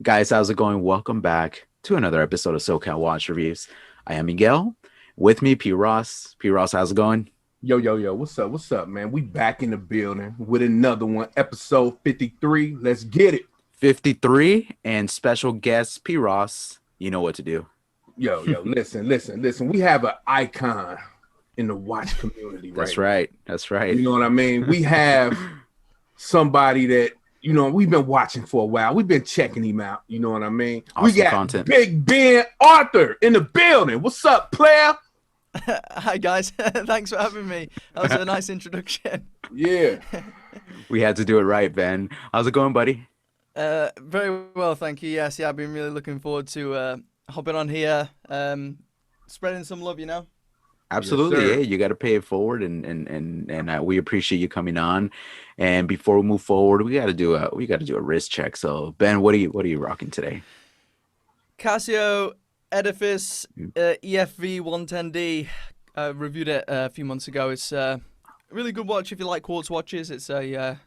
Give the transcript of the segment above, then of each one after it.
Guys, how's it going? Welcome back to another episode of Socal Watch Reviews. I am Miguel. With me, P. Ross. P. Ross, how's it going? Yo, what's up, man? We back in the building with another one, episode 53. Let's get it. 53 and special guest P. Ross. You know what to do. Yo, listen. We have an icon in the watch community, right? That's right. You know what I mean? We have somebody that, we've been watching for a while. We've been checking him out. You know what I mean? Awesome we got content. Big Ben Arthur in the building. What's up, player? Hi guys, thanks for having me. That was a nice introduction. Yeah. We had to do it right, Ben. How's it going, buddy? Very well, thank you. Yes, I've been really looking forward to hopping on here, spreading some love, Absolutely. Yes, Hey, you got to pay it forward, and we appreciate you coming on. And before we move forward, we got to do a wrist check. So, Ben, what are you rocking today? Cassio Edifice EFV 110D. Reviewed it a few months ago. It's a really good watch if you like quartz watches. It's a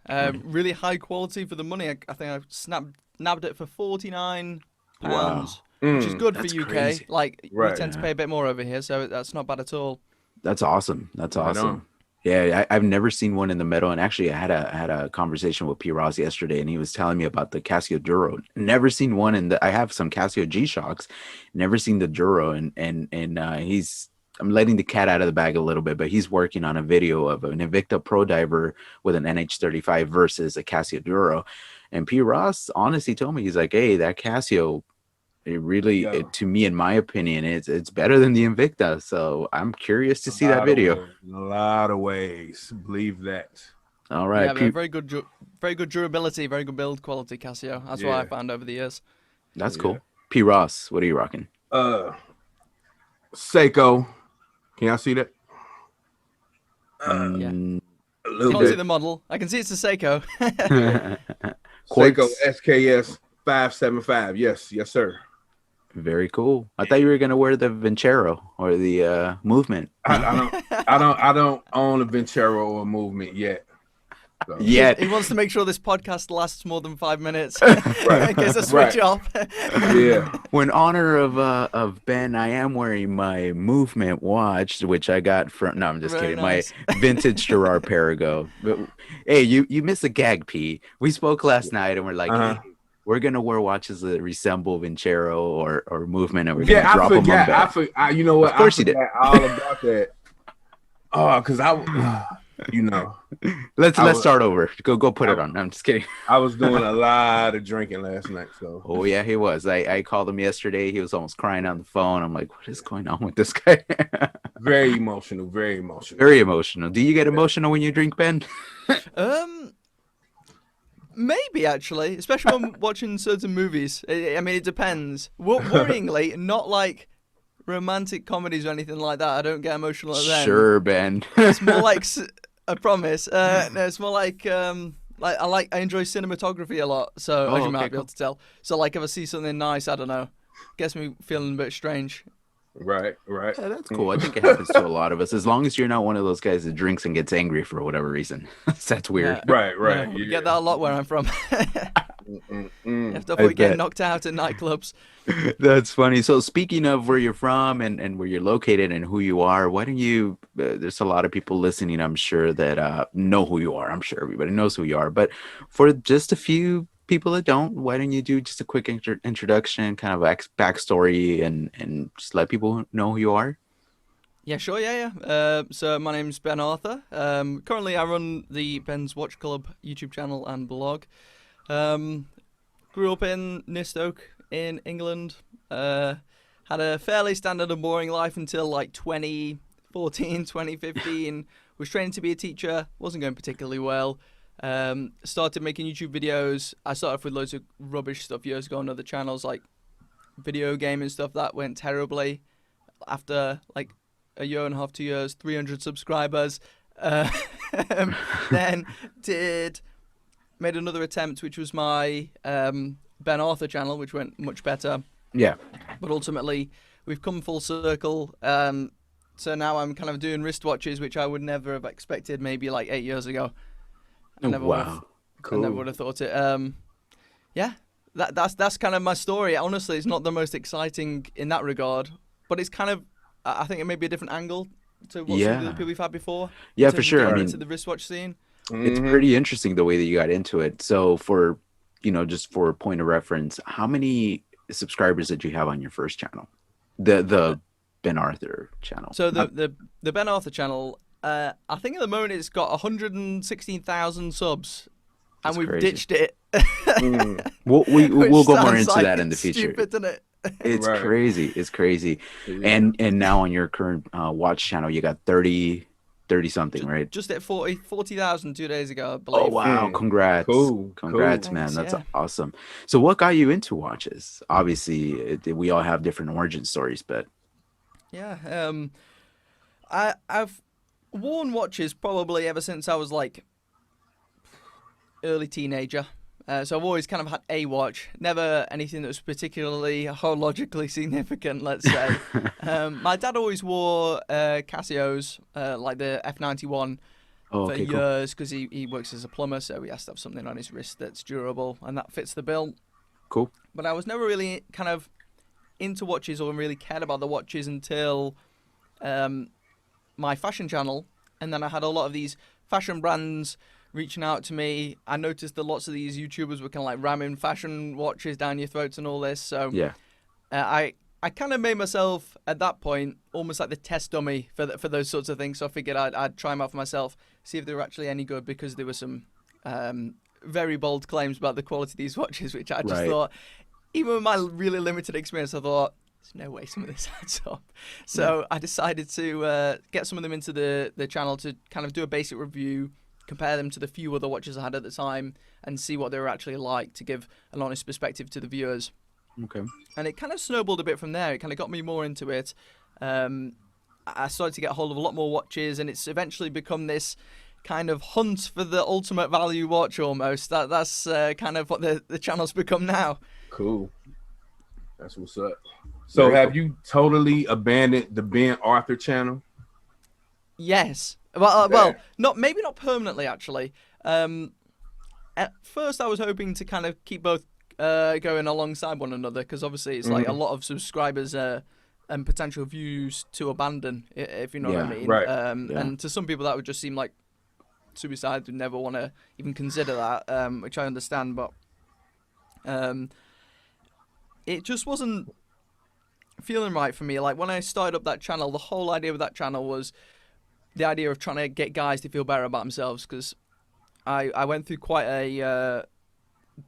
really high quality for the money. I think I nabbed it for £49, Wow. which is good for That's UK. crazy. Like Right. we tend to pay a bit more over here, so that's not bad at all. That's awesome. That's Right awesome. on. Yeah, I've never seen one in the metal, and actually, I had a conversation with P. Ross yesterday, and he was telling me about the Casio Duro. Never seen one in the. I have some Casio G Shocks, never seen the Duro, and I'm letting the cat out of the bag a little bit, but he's working on a video of an Invicta Pro Diver with an NH35 versus a Casio Duro, and P. Ross honestly told me, he's like, hey, that Casio. To me, in my opinion, it's better than the Invicta. So I'm curious to see that video. In a lot of ways. Believe that. All right. Yeah, very good durability, very good build quality, Casio. That's what I found over the years. That's Yeah. cool. P. Ross, what are you rocking? Seiko. Can y'all see that? Yeah. A I little can't see bit. the model. I can see it's a Seiko. Seiko Quartz. SKS 575. Yes, sir. Very cool. I thought you were gonna wear the Vincero or the movement. I don't own a Vincero or a movement yet. So. Yet. He wants to make sure this podcast lasts more than 5 minutes in case I switch off. Yeah. Well, in honor of Ben, I am wearing my movement watch, which I got from. No, I'm just Very kidding. nice. My vintage Gerard Perigo. But, hey, you missed a gag, P. We spoke last night, and we're like, Uh-huh. hey, we're gonna wear watches that resemble Vincero or movement, and we're gonna Yeah, drop them on Ben. You know what? Of course I you did. forgot all about that. Oh, because Let's I was- start over. Go put it on. No, I'm just kidding. I was doing a lot of drinking last night. So Oh yeah, he was. I called him yesterday. He was almost crying on the phone. I'm like, what is going on with this guy? very emotional, very emotional. Very emotional. Do you get emotional when you drink, Ben? Maybe actually, especially when watching certain movies. I mean, it depends. Worryingly, not like romantic comedies or anything like that. I don't get emotional at them. Sure, Ben. It's more like I promise. No, it's more like I enjoy cinematography a lot. So Oh, as you might okay, be able to tell. So like if I see something nice, I don't know, gets me feeling a bit strange. Right. Yeah, that's cool. I think it happens to a lot of us. As long as you're not one of those guys that drinks and gets angry for whatever reason. That's weird. Right. Yeah, we get that a lot where I'm from. You have to avoid bet. getting knocked out at nightclubs. That's funny. So speaking of where you're from and where you're located and who you are, why don't you, there's a lot of people listening, I'm sure, that know who you are. I'm sure everybody knows who you are. But for just a few people that don't, why don't you do just a quick introduction, kind of backstory, and just let people know who you are? Yeah, sure, yeah. So my name's Ben Arthur. Currently I run the Ben's Watch Club YouTube channel and blog. Grew up in Nistoke in England. Had a fairly standard and boring life until like 2014, 2015. Was training to be a teacher. Wasn't going particularly well. Started making YouTube videos. I started off with loads of rubbish stuff years ago on other channels like video game and stuff. That went terribly. After like a year and a half, 2 years, 300 subscribers. Then made another attempt, which was my Ben Arthur channel, which went much better. Yeah. But ultimately, we've come full circle. So now I'm kind of doing wristwatches, which I would never have expected maybe like 8 years ago. I never would have Cool. thought it. Yeah, that's kind of my story. Honestly, it's not the most exciting in that regard, but it's kind of, I think it may be a different angle to what some of the other Yeah. people we've had before in Yeah, for terms of sure. I getting Right. into mean, the wristwatch scene. it's Mm-hmm. pretty interesting the way that you got into it. So for, just for a point of reference, how many subscribers did you have on your first channel? The Ben Arthur channel. So the Ben Arthur channel, I think at the moment it's got 116,000 subs, That's and we've crazy. ditched it. Mm. Which We'll go more sounds into like that in the it's future. Stupid, doesn't it? It's Right. crazy. It's crazy. Yeah. And now on your current watch channel, you got 30 something, right? Just at 40,000 2 days ago, I Oh believe. wow! Mm. Congrats, Cool, congrats, cool. man. Thanks, That's yeah. awesome. So, what got you into watches? Obviously, we all have different origin stories, but Yeah. I've worn watches probably ever since I was like early teenager. So I've always kind of had a watch, never anything that was particularly horologically significant, let's say. My dad always wore Cassios, like the F91, oh, for okay, cool. years because he works as a plumber, so he has to have something on his wrist that's durable, and that fits the bill. Cool. But I was never really kind of into watches or really cared about the watches until my fashion channel, and then I had a lot of these fashion brands reaching out to me. I noticed that lots of these YouTubers were kind of like ramming fashion watches down your throats and all this. So Yeah, I kind of made myself at that point almost like the test dummy for those sorts of things. So I figured I'd try them out for myself, see if they were actually any good, because there were some very bold claims about the quality of these watches, which I just Right. thought, even with my really limited experience, I thought, there's no way some of this adds up. So I decided to get some of them into the channel to kind of do a basic review, compare them to the few other watches I had at the time, and see what they were actually like, to give an honest perspective to the viewers. okay. And it kind of snowballed a bit from there. It kind of got me more into it. I started to get a hold of a lot more watches, and it's eventually become this kind of hunt for the ultimate value watch almost. That's kind of what the channel's become now. Cool. That's what's up. So Very have cool. you totally abandoned the Ben Arthur channel? Yes. Well, Yeah. not permanently actually. At first, I was hoping to kind of keep both going alongside one another, because obviously it's like a lot of subscribers and potential views to abandon, if you know what I Yeah, mean. right. Yeah. And to some people that would just seem like suicide. Would never want to even consider that, which I understand, but it just wasn't feeling right for me. Like when I started up that channel, the whole idea of that channel was the idea of trying to get guys to feel better about themselves, because I went through quite a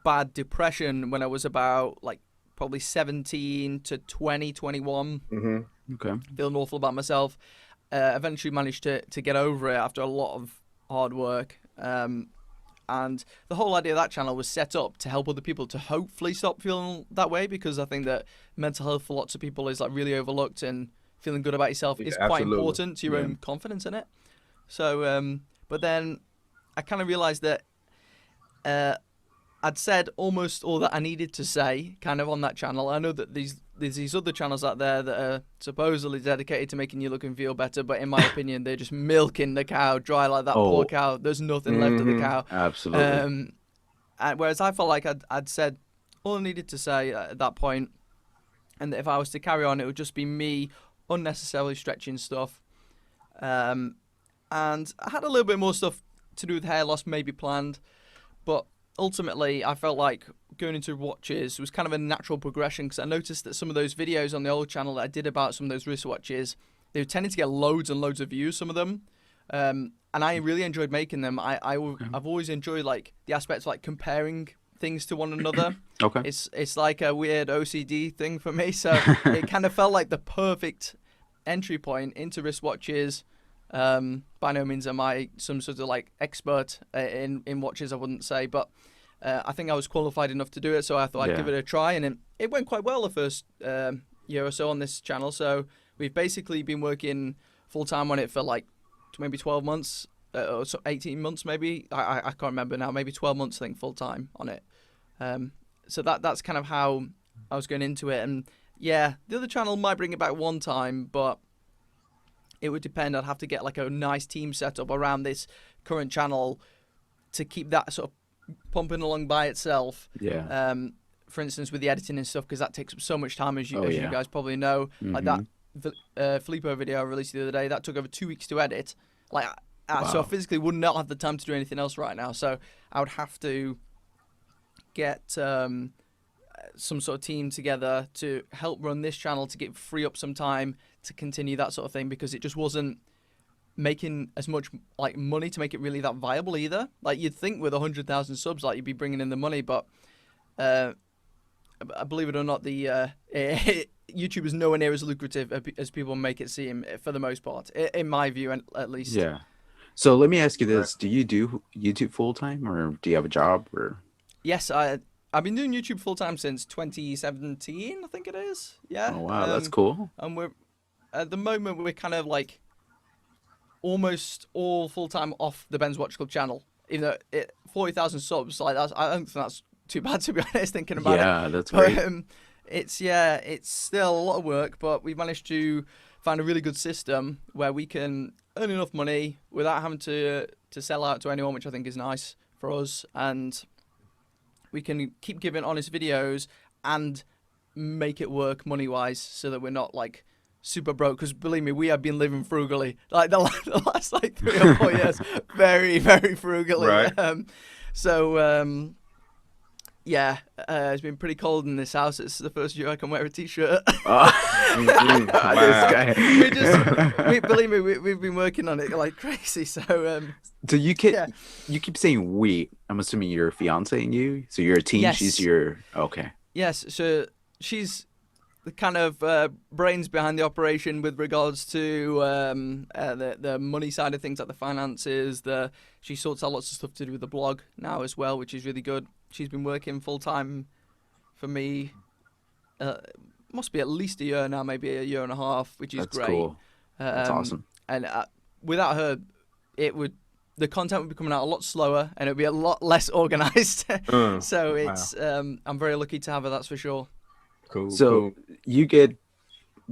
bad depression when I was about like probably 17 to 20, 21, Mm-hmm. Okay. feeling awful about myself. Eventually managed to get over it after a lot of hard work. And the whole idea of that channel was set up to help other people to hopefully stop feeling that way, because I think that mental health for lots of people is like really overlooked, and feeling good about yourself Yeah, is quite absolutely. important to your own confidence in it. So, but then I kind of realized that I'd said almost all that I needed to say kind of on that channel. I know that there's these other channels out there that are supposedly dedicated to making you look and feel better, but in my opinion, they're just milking the cow dry like that poor cow. There's nothing left of the cow. Absolutely. And whereas I felt like I'd said all I needed to say at that point, and that if I was to carry on, it would just be me unnecessarily stretching stuff. And I had a little bit more stuff to do with hair loss maybe planned, but ultimately I felt like going into watches was kind of a natural progression, because I noticed that some of those videos on the old channel that I did about some of those wristwatches, they were tending to get loads and loads of views, some of them. And I really enjoyed making them. I've always enjoyed like the aspects of like comparing things to one another. Okay. It's like a weird OCD thing for me, so it kind of felt like the perfect entry point into wristwatches. By no means am I some sort of like expert in watches, I wouldn't say, but I think I was qualified enough to do it, so I thought I'd give it a try, and it went quite well the first year or so on this channel. So we've basically been working full time on it for like maybe 12 months, or 18 months maybe. I can't remember now. Maybe 12 months, I think, full time on it. So that's kind of how I was going into it. And yeah, the other channel might bring it back one time, but it would depend. I'd have to get like a nice team set up around this current channel to keep that sort of pumping along by itself. Yeah. for instance, with the editing and stuff, because that takes up so much time, as you yeah. guys probably know. Like Mhm. that Filippo video I released the other day, that took over 2 weeks to edit. Like, so I Wow. physically would not have the time to do anything else right now. So I would have to get some sort of team together to help run this channel to free up some time to continue that sort of thing, because it just wasn't making as much like money to make it really that viable either. Like, you'd think with 100,000 subs, like, you'd be bringing in the money, but believe it or not, the YouTube is nowhere near as lucrative as people make it seem, for the most part, in my view, at least. Yeah. So let me ask you this: do you do YouTube full time, or do you have a job, or? Yes, I've been doing YouTube full time since 2017, I think it is. Yeah. Oh wow, that's cool. And we're at the moment we're kind of like almost all full time off the Ben's Watch Club channel. Even though 40,000 subs, like, I don't think that's too bad, to be honest. Thinking about it. Yeah, that's But, great. it's still a lot of work, but we've managed to find a really good system where we can earn enough money without having to sell out to anyone, which I think is nice for us, and we can keep giving honest videos and make it work money wise, so that we're not like super broke. Because believe me, we have been living frugally, like the last like 3 or 4 years, very, very frugally. Right. Yeah, it's been pretty cold in this house. It's the first year I can wear a t-shirt. Wow. This guy. Believe me, we've been working on it like crazy. So So you keep saying we. I'm assuming your fiance and you. So you're a team. Yes. She's your okay. yes, so she's the kind of brains behind the operation with regards to the money side of things, like the finances. She sorts out lots of stuff to do with the blog now as well, which is really good. She's been working full time for me. Must be at least a year now, maybe a year and a half, which is That's great. cool. That's awesome. And without her, the content would be coming out a lot slower, and it would be a lot less organized. So it's I'm very lucky to have her, that's for sure. Cool. So you get,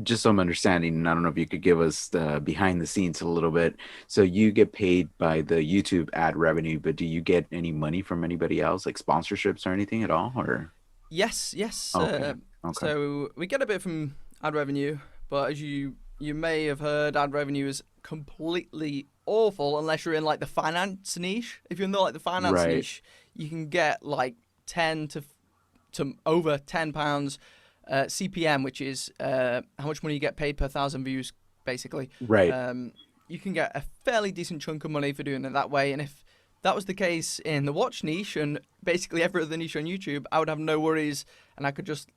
just some understanding, and I don't know if you could give us the behind the scenes a little bit. So you get paid by the YouTube ad revenue, but do you get any money from anybody else, like sponsorships or anything at all, or? Yes. Okay. So we get a bit from ad revenue, but as you may have heard, ad revenue is completely awful unless you're in like the finance niche. If you're in the finance niche, you can get like 10 to over £10 CPM, which is how much money you get paid per 1,000 views, basically. Right. You can get a fairly decent chunk of money for doing it that way, and if that was the case in the watch niche and basically every other niche on YouTube, I would have no worries and I could just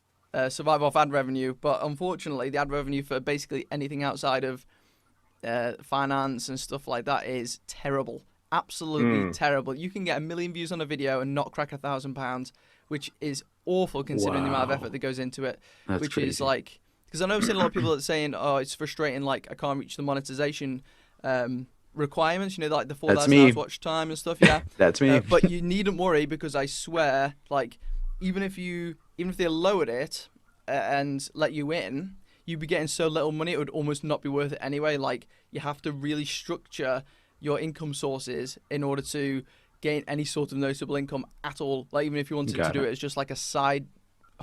survive off ad revenue. But unfortunately, the ad revenue for basically anything outside of finance and stuff like that is terrible. Absolutely terrible. You can get 1 million views on a video and not crack £1,000, which is awful considering the amount of effort that goes into it. That's which crazy. is like, because I know I've seen a lot of people that are saying, oh, it's frustrating, like I can't reach the monetization requirements, like the 4,000 hours watch time and stuff. Yeah. That's me. But you needn't worry, because I swear, like, even if they lowered it and let you in, you'd be getting so little money it would almost not be worth it anyway. Like, you have to really structure your income sources in order to gain any sort of noticeable income at all. Like, even if you wanted to do it as just like a side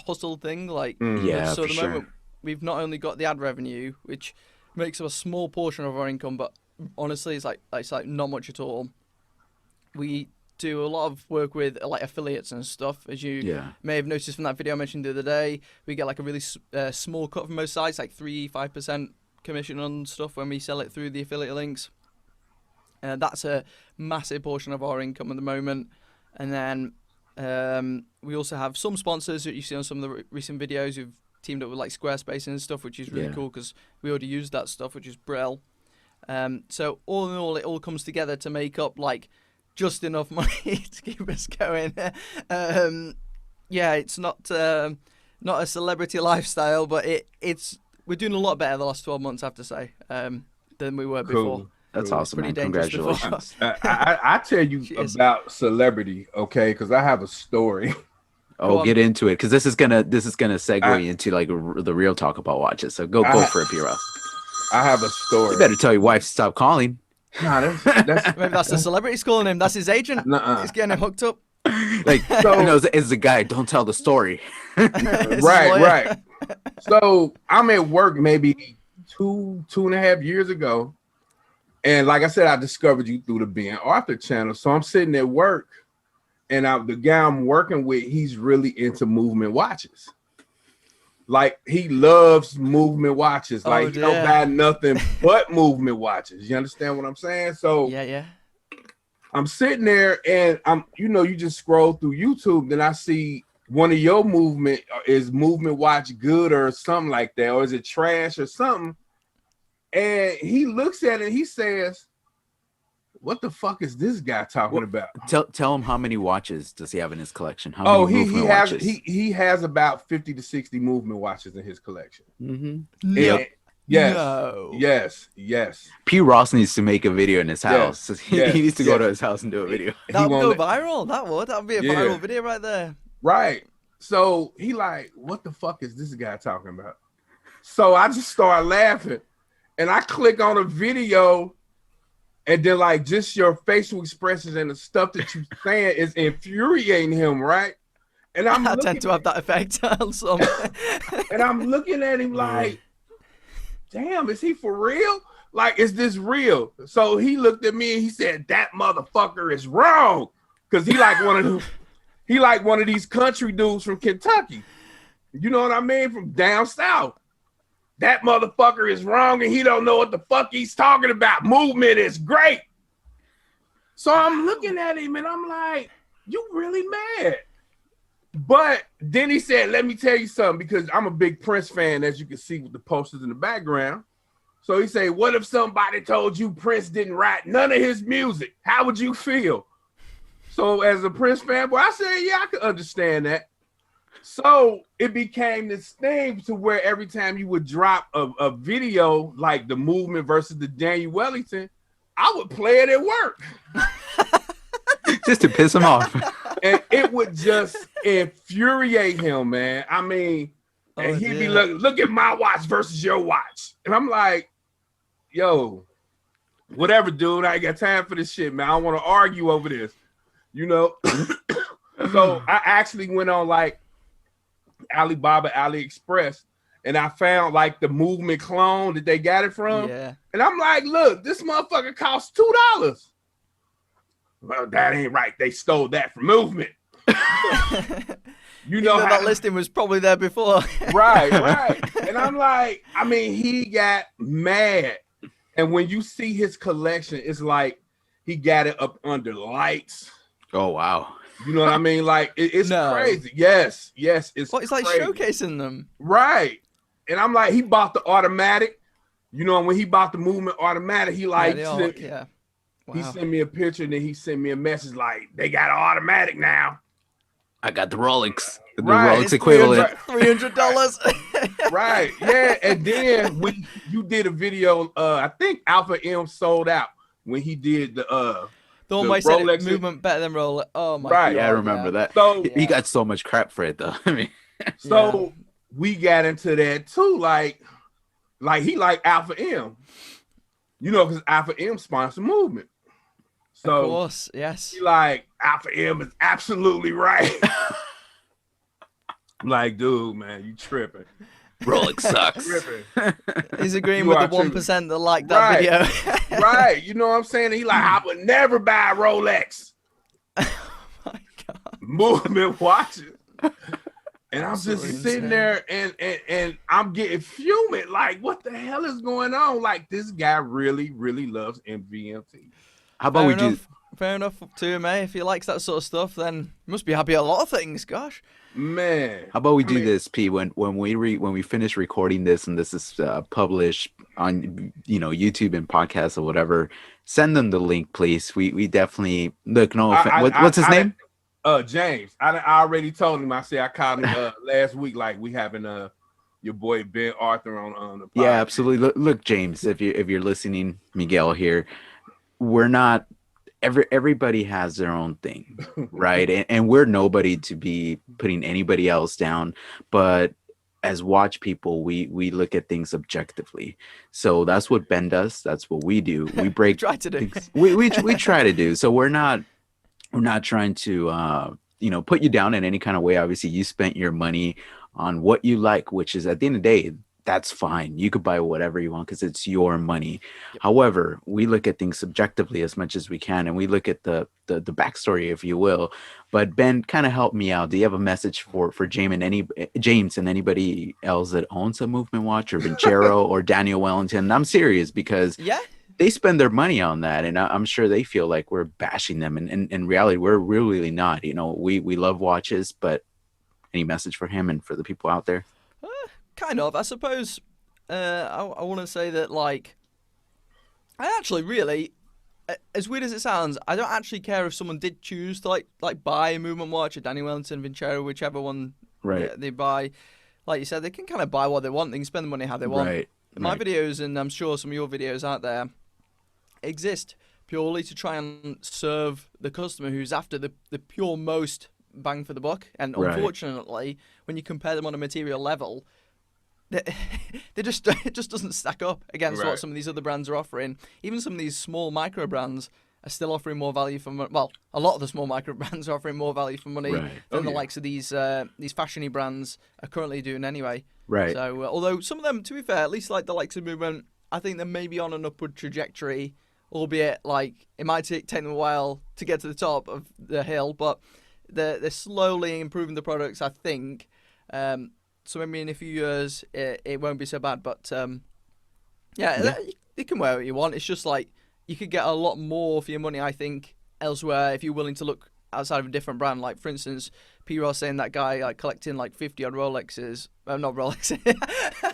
hustle thing, like, Yeah, so at for the moment sure. we've not only got the ad revenue, which makes up a small portion of our income, but honestly it's like not much at all. We do a lot of work with like affiliates and stuff, as you may have noticed from that video I mentioned the other day. We get like a really small cut from most sites, like 3-5% commission on stuff when we sell it through the affiliate links. That's a massive portion of our income at the moment. And then we also have some sponsors that you see on some of the recent videos who've teamed up with like Squarespace and stuff, which is really cool because we already use that stuff, which is brill. So all in all, it all comes together to make up like just enough money to keep us going. It's not a celebrity lifestyle, but we're doing a lot better the last 12 months, I have to say, than we were before. That's awesome, man. Pretty dangerous Congratulations. I tell you about celebrity, okay? Because I have a story. Oh, get into it, because this is gonna segue into like the real talk about watches. So go for it, Piro. I have a story. You better tell your wife to stop calling. Nah, that's Maybe that's the celebrity's calling him. That's his agent. Nuh-uh. He's getting him hooked up. Like, So it's the guy. Don't tell the story. right. So I'm at work maybe 2.5 years ago. And like I said, I discovered you through the Ben Arthur channel. So I'm sitting at work, and the guy I'm working with, he's really into movement watches. Like, he loves movement watches. Like, he don't buy nothing but movement watches. You understand what I'm saying? So yeah. I'm sitting there, and you just scroll through YouTube, then I see one of your movement watch good or something like that, or is it trash or something? And he looks at it and he says, "What the fuck is this guy talking about?" Tell him how many watches does he have in his collection? How many movement watches? He has about 50 to 60 movement watches in his collection. Mm-hmm. Yep. Yes. No. Yes. P. Ross needs to make a video in his house. Yes. He needs to go to his house and do a video. That would go viral. That would be a viral video right there. Right. So he like, what the fuck is this guy talking about? So I just start laughing, and I click on a video, and then like just your facial expressions and the stuff that you're saying is infuriating him, right? And I tend to have that effect on some. And I'm looking at him like, damn, is he for real? Like, is this real? So he looked at me and he said, "That motherfucker is wrong," because he like one of these country dudes from Kentucky. You know what I mean? From down south. That motherfucker is wrong and he don't know what the fuck he's talking about. Movement is great. So I'm looking at him and I'm like, you really mad? But then he said, let me tell you something, because I'm a big Prince fan, as you can see with the posters in the background. So he said, what if somebody told you Prince didn't write none of his music? How would you feel? So as a Prince fanboy, I said, yeah, I could understand that. So it became this thing to where every time you would drop a video like the movement versus the Daniel Wellington, I would play it at work. Just to piss him off. And it would just infuriate him, man. I mean, and he'd be like, look at my watch versus your watch. And I'm like, yo, whatever, dude. I ain't got time for this shit, man. I don't want to argue over this, you know? So I actually went on like Alibaba, AliExpress, and I found like the movement clone that they got it from. Yeah. And I'm like, look, this motherfucker costs $2. Well, that ain't right. They stole that from movement. You know how that listing was probably there before. Right. And I'm like, I mean, he got mad. And when you see his collection, it's like he got it up under lights. Oh, wow. You know what I mean? Like, it's crazy. Yes, it's like showcasing them. Right. And I'm like, he bought the automatic. You know, when he bought the movement automatic, he like, Wow. He sent me a picture and then he sent me a message like, they got an automatic now. I got the Rolex. The right. Rolex equivalent. $300. Right. Yeah. And then you did a video, I think Alpha M sold out when he did the one where he said movement better than Rolex. Oh my god. Yeah, I remember that. So he got so much crap for it though. I mean, so we got into that too, like he like Alpha M. You know, because Alpha M sponsored movement. So of course, yes. He like, Alpha M is absolutely right. Like, dude, man, you tripping. Rolex sucks. He's agreeing with the 1% that like that video. Right. You know what I'm saying? He like, I would never buy a Rolex. Oh my god. Movement watches. And I'm just sitting there and I'm getting fuming. Like, what the hell is going on? Like, this guy really, really loves MVMT. How about Fair enough to him, eh? If he likes that sort of stuff, then he must be happy at a lot of things. Gosh, man. How about we do this, P? When we finish recording this and this is published on YouTube and podcasts or whatever, send them the link, please. We definitely look. No, what's his name? James. I already told him. I said I called him last week. Like, we having your boy Ben Arthur on the podcast. Yeah, absolutely. Look, James, if you're listening, Miguel here. We're not everybody has their own thing, right? and we're nobody to be putting anybody else down, but as watch people, we look at things objectively. So that's what Ben does. That's what we do. We break try to do. we try to do. So we're not we're not trying to put you down in any kind of way. Obviously, you spent your money on what you like, which is, at the end of the day, that's fine. You could buy whatever you want because it's your money. Yep. However, we look at things subjectively as much as we can, and we look at the backstory, if you will. But Ben, kind of help me out. Do you have a message for James and anybody else that owns a Movement watch, or Vincero or Daniel Wellington? I'm serious, because Yeah. they spend their money on that, and I'm sure they feel like we're bashing them, and in reality we're really not. We love watches, but any message for him and for the people out there? Kind of, I suppose. I want to say that, like, I actually really, as weird as it sounds, I don't actually care if someone did choose to like buy a Movement watch, a Danny Wellington, Vincero, whichever one Right. they buy. Like you said, they can kind of buy what they want. They can spend the money how they want. Right. My videos, and I'm sure some of your videos out there, exist purely to try and serve the customer who's after the pure most bang for the buck. And Right. unfortunately, when you compare them on a material level, they just it just doesn't stack up against Right. what some of these other brands are offering. Even some of these small micro brands are still offering more value for money. Well, a lot of the small micro brands are offering more value for money Right. than the yeah. likes of these fashiony brands are currently doing anyway. Right. So, although some of them, to be fair, at least like the likes of Movement, I think they're maybe on an upward trajectory, albeit like it might take them a while to get to the top of the hill, but they're slowly improving the products, I think. So maybe in a few years it won't be so bad, but Yeah. you can wear what you want. It's just like you could get a lot more for your money, I think, elsewhere if you're willing to look outside of a different brand. Like, for instance, P. Ross saying that guy like collecting like 50 odd Rolexes. Not Rolexes.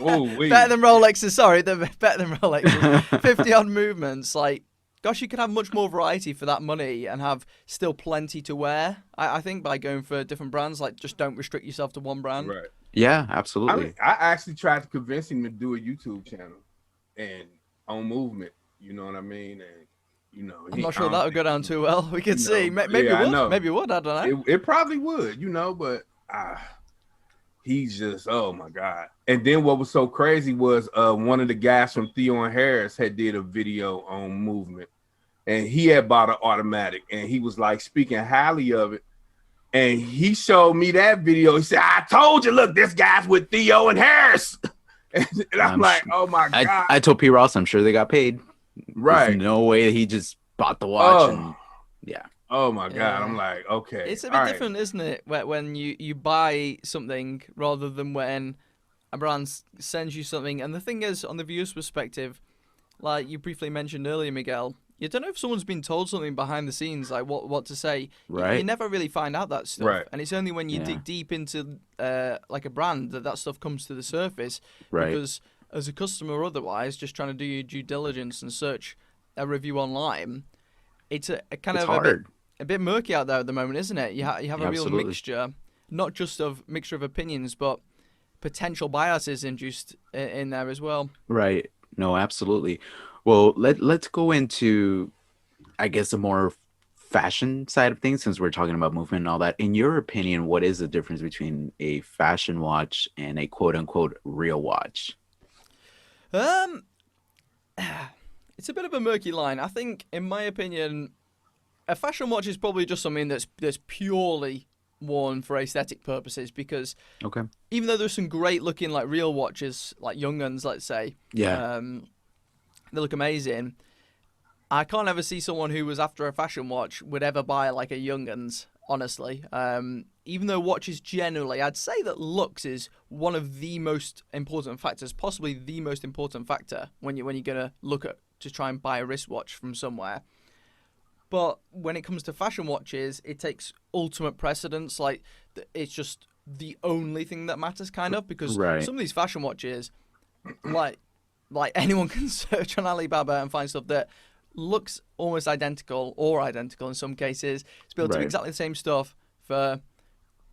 Ooh, Better than Rolexes. Sorry, they're better than Rolexes. 50 odd movements. Like, gosh, you could have much more variety for that money and have still plenty to wear. I think by going for different brands, like, just don't restrict yourself to one brand. right. Yeah, I absolutely. mean, I actually tried to convince him to do a YouTube channel and on Movement. You know what I mean? And I'm not sure that would go down too well. We could see. Maybe yeah, I it would. know. Maybe it would. I don't know. It probably would, but he's just, oh my god. And then what was so crazy was one of the guys from Theo and Harris had did a video on Movement, and he had bought an automatic, and he was like speaking highly of it. And he showed me that video. He said, I told you, look, this guy's with Theo and Harris. And I'm like, oh my God. I told P. Ross, I'm sure they got paid. Right. There's no way he just bought the watch. Oh. And yeah. Oh my God. Yeah. I'm like, okay. It's a bit different, isn't it? When you buy something rather than when a brand sends you something. And the thing is, on the viewer's perspective, like you briefly mentioned earlier, Miguel, you don't know if someone's been told something behind the scenes, like what to say. Right. You never really find out that stuff. Right. And it's only when you dig deep into like a brand that stuff comes to the surface. Right. Because as a customer or otherwise, just trying to do your due diligence and search a review online, it's a kind It's of hard. a bit murky out there at the moment, isn't it? You have a real Absolutely. mixture, not just of mixture of opinions, but potential biases induced in there as well. Right. No, absolutely. Well, let's go into, I guess, a more fashion side of things, since we're talking about movement and all that. In your opinion, what is the difference between a fashion watch and a quote unquote real watch? It's a bit of a murky line. I think, in my opinion, a fashion watch is probably just something that's purely worn for aesthetic purposes, because Okay. even though there's some great looking like real watches, like young guns, let's say, Yeah. they look amazing. I can't ever see someone who was after a fashion watch would ever buy like a Young'uns, honestly. Even though watches generally, I'd say that looks is one of the most important factors, possibly the most important factor when you're gonna look at to try and buy a wristwatch from somewhere. But when it comes to fashion watches, it takes ultimate precedence. Like, it's just the only thing that matters, kind of, because Right. some of these fashion watches, like anyone can search on Alibaba and find stuff that looks almost identical, or identical in some cases. It's built to Right. exactly the same stuff for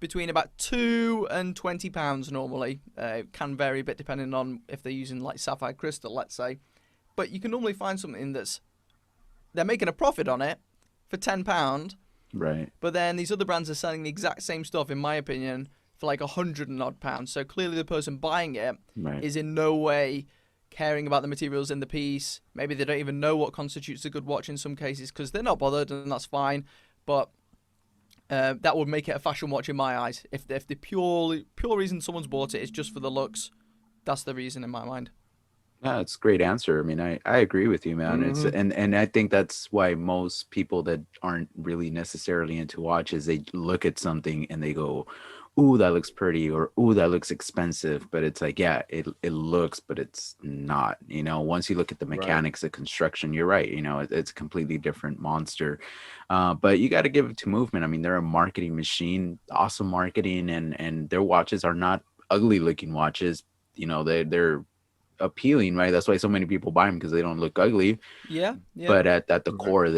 between about £2 and £20 normally. It can vary a bit depending on if they're using like sapphire crystal, let's say. But you can normally find something they're making a profit on it for £10, Right. but then these other brands are selling the exact same stuff, in my opinion, for like £100 and odd pounds. So clearly the person buying it Right. is in no way caring about the materials in the piece. Maybe they don't even know what constitutes a good watch in some cases because they're not bothered, and that's fine. But that would make it a fashion watch in my eyes. If the pure reason someone's bought it is just for the looks, that's the reason in my mind. Yeah, it's a great answer. I mean, I agree with you, man. It's Mhm. and I think that's why most people that aren't really necessarily into watches, they look at something and they go, "Ooh, that looks pretty," or "Ooh, that looks expensive." But it's like, yeah, it looks, but it's not. You know, once you look at the Right. mechanics of construction, you're right. You know, it's a completely different monster. But you got to give it to Movement. I mean, they're a marketing machine, awesome marketing, and their watches are not ugly looking watches. You know, they're appealing, right? That's why so many people buy them because they don't look ugly. Yeah, yeah, But at the Right. core,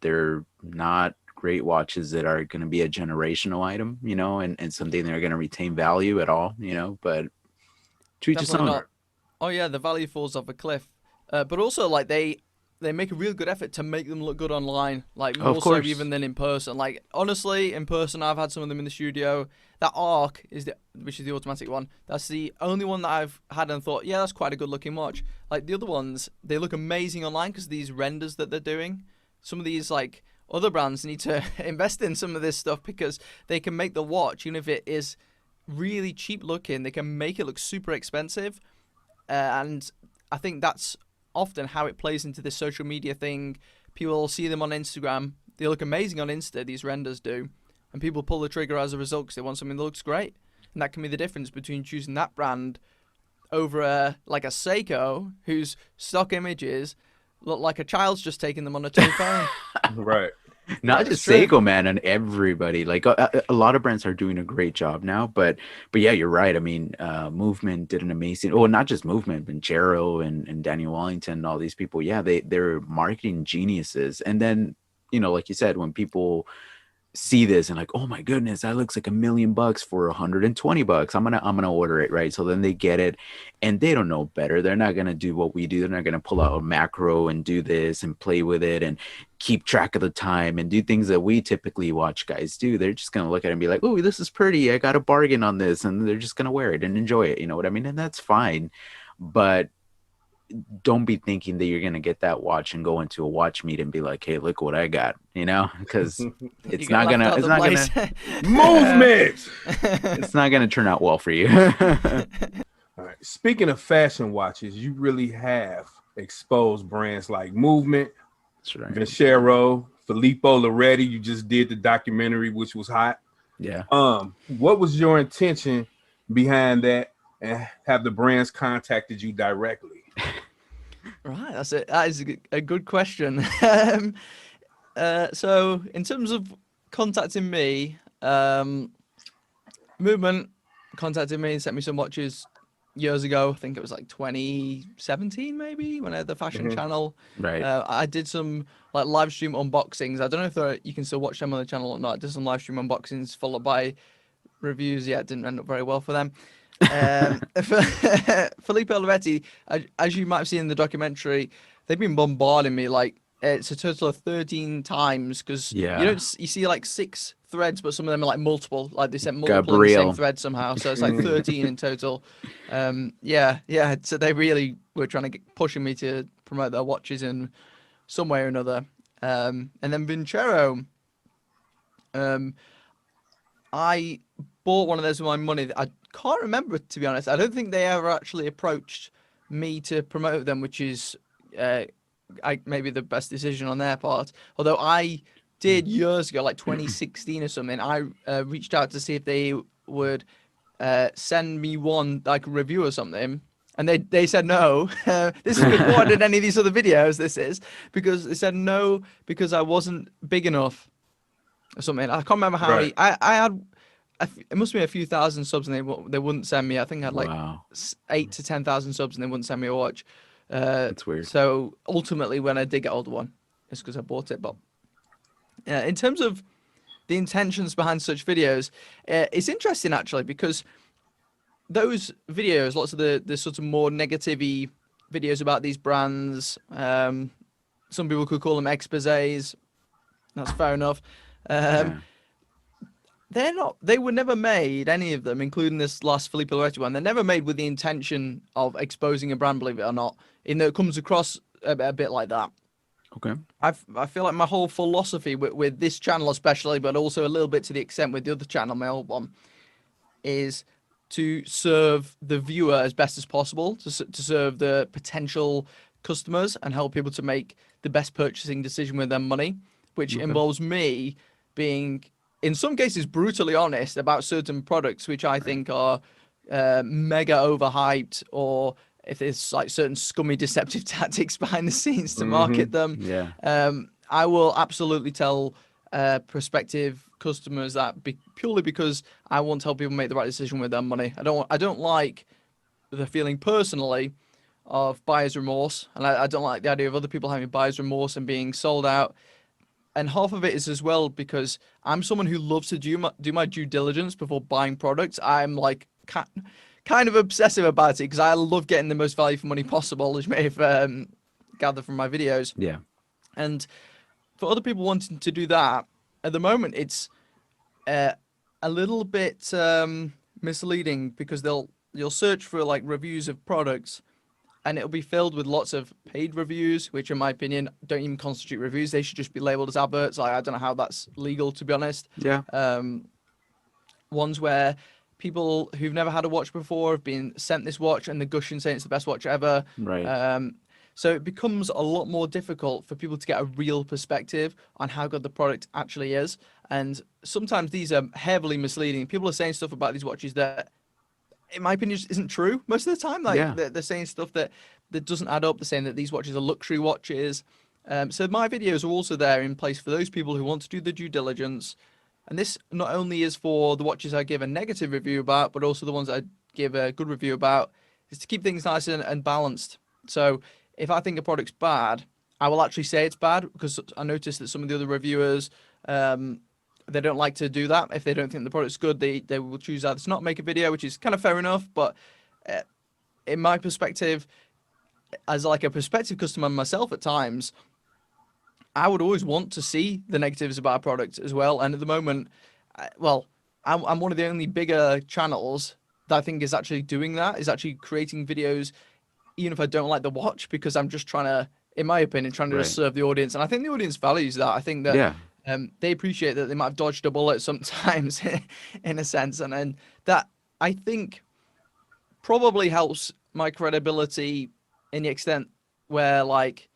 they're not great watches that are going to be a generational item, you know, and something they're going to retain value at all, you know. But to each his definitely own. not. Oh yeah, the value falls off a cliff. But also like they make a real good effort to make them look good online, like Of more so even course. than in person. Like honestly, in person, I've had some of them in the studio. That Arc which is the automatic one. That's the only one that I've had and thought, yeah, that's quite a good looking watch. Like the other ones, they look amazing online because these renders that they're doing. Some of these like other brands need to invest in some of this stuff because they can make the watch, even if it is really cheap looking, they can make it look super expensive. And I think that's often how it plays into this social media thing. People see them on Instagram. They look amazing on Insta, these renders do. And people pull the trigger as a result because they want something that looks great. And that can be the difference between choosing that brand over like a Seiko, whose stock images look like a child's just taking them on a telephone. Right. Not Right. It's just true. Seiko, man, and everybody. Like a lot of brands are doing a great job now, but yeah, you're right. I mean, Movement did an amazing. Oh, not just Movement, but Jero and Daniel Wellington, and all these people. Yeah, they're marketing geniuses. And then, you know, like you said, when people see this and like, oh my goodness, that looks like $1 million for $120. I'm gonna order it, right? So then they get it, and they don't know better. They're not gonna do what we do. They're not gonna pull out a macro and do this and play with it and keep track of the time and do things that we typically watch guys do. They're just gonna look at it and be like, oh, this is pretty. I got a bargain on this, and they're just gonna wear it and enjoy it. You know what I mean? And that's fine. But don't be thinking that you're gonna get that watch and go into a watch meet and be like, "Hey, look what I got," you know, because You get laughed out of the place. Movement. it's not gonna turn out well for you. All right. Speaking of fashion watches, you really have exposed brands like Movement, That's right. Vincero, Filippo Loretti. You just did the documentary, which was hot. Yeah. What was your intention behind that, and have the brands contacted you directly? Right, that's it. That is a good question. So in terms of contacting me, Movement contacted me and sent me some watches years ago. I think it was like 2017 maybe when I had the fashion Mhm. channel. Right. I did some like live stream unboxings. I don't know if you can still watch them on the channel or not. I did some live stream unboxings followed by reviews. Yeah, it didn't end up very well for them. Felipe Olivetti, as you might have seen in the documentary, they've been bombarding me like it's a total of 13 times because Yeah. you see like 6 threads, but some of them are like multiple, like they sent multiple in the same Gabriel. thread somehow. So it's like Mhm. 13 in total. Yeah. So they really were trying to pushing me to promote their watches in some way or another. And then Vincero, um, I bought one of those with my money. I can't remember, to be honest. I don't think they ever actually approached me to promote them, which is uh, maybe the best decision on their part. Although I did years ago, like 2016 or something, I reached out to see if they would send me one like a review or something. And they said no. This is before I did any of these other videos. This is because they said no because I wasn't big enough or something. I can't remember how Right. many. I had. It must be a few thousand subs, and they wouldn't send me. I think I had like Wow. 8 to 10,000 subs, and they wouldn't send me a watch. That's weird. So ultimately, when I did get hold of one, it's because I bought it. But in terms of the intentions behind such videos, it's interesting actually because those videos, lots of the sort of more negative videos about these brands. Some people could call them exposés. That's fair enough. Um, Yeah. they were never made, any of them, including this last Felipe Loretti one. They're never made with the intention of exposing a brand, believe it or not. In that it comes across a bit like that. Okay. I feel like my whole philosophy with this channel especially, but also a little bit to the extent with the other channel, my old one, is to serve the viewer as best as possible, to serve the potential customers and help people to make the best purchasing decision with their money, which Okay. involves me being, in some cases, brutally honest about certain products which I think are mega overhyped, or if there's like certain scummy deceptive tactics behind the scenes to market them. Yeah. I will absolutely tell prospective customers that purely because I want to help people make the right decision with their money. I don't like the feeling personally of buyer's remorse, and I don't like the idea of other people having buyer's remorse and being sold out. And half of it is as well because I'm someone who loves to do my due diligence before buying products. I'm like kind of obsessive about it because I love getting the most value for money possible, as you may have gathered from my videos. Yeah. And for other people wanting to do that, at the moment it's uh, a little bit misleading because you'll search for like reviews of products, and it'll be filled with lots of paid reviews, which in my opinion don't even constitute reviews. They should just be labeled as adverts. Like, I don't know how that's legal, to be honest. Yeah. Ones where people who've never had a watch before have been sent this watch and they're gushing saying it's the best watch ever. Right. So it becomes a lot more difficult for people to get a real perspective on how good the product actually is. And sometimes these are heavily misleading. People are saying stuff about these watches that, in my opinion, just isn't true most of the time. Like, Yeah. they're saying stuff that doesn't add up. They're saying that these watches are luxury watches. So my videos are also there in place for those people who want to do the due diligence. And this not only is for the watches I give a negative review about, but also the ones I give a good review about, is to keep things nice and balanced. So if I think a product's bad, I will actually say it's bad, because I noticed that some of the other reviewers, they don't like to do that. If they don't think the product's good, they will choose either to not make a video, which is kind of fair enough. But in my perspective, as like a prospective customer myself at times, I would always want to see the negatives about a product as well. And at the moment, I'm one of the only bigger channels that I think is actually doing that, is actually creating videos, even if I don't like the watch, because I'm just trying to, in my opinion, trying to Right. just serve the audience. And I think the audience values that. I think that Yeah. they appreciate that they might have dodged a bullet sometimes, in a sense. And then that, I think, probably helps my credibility in the extent where, like,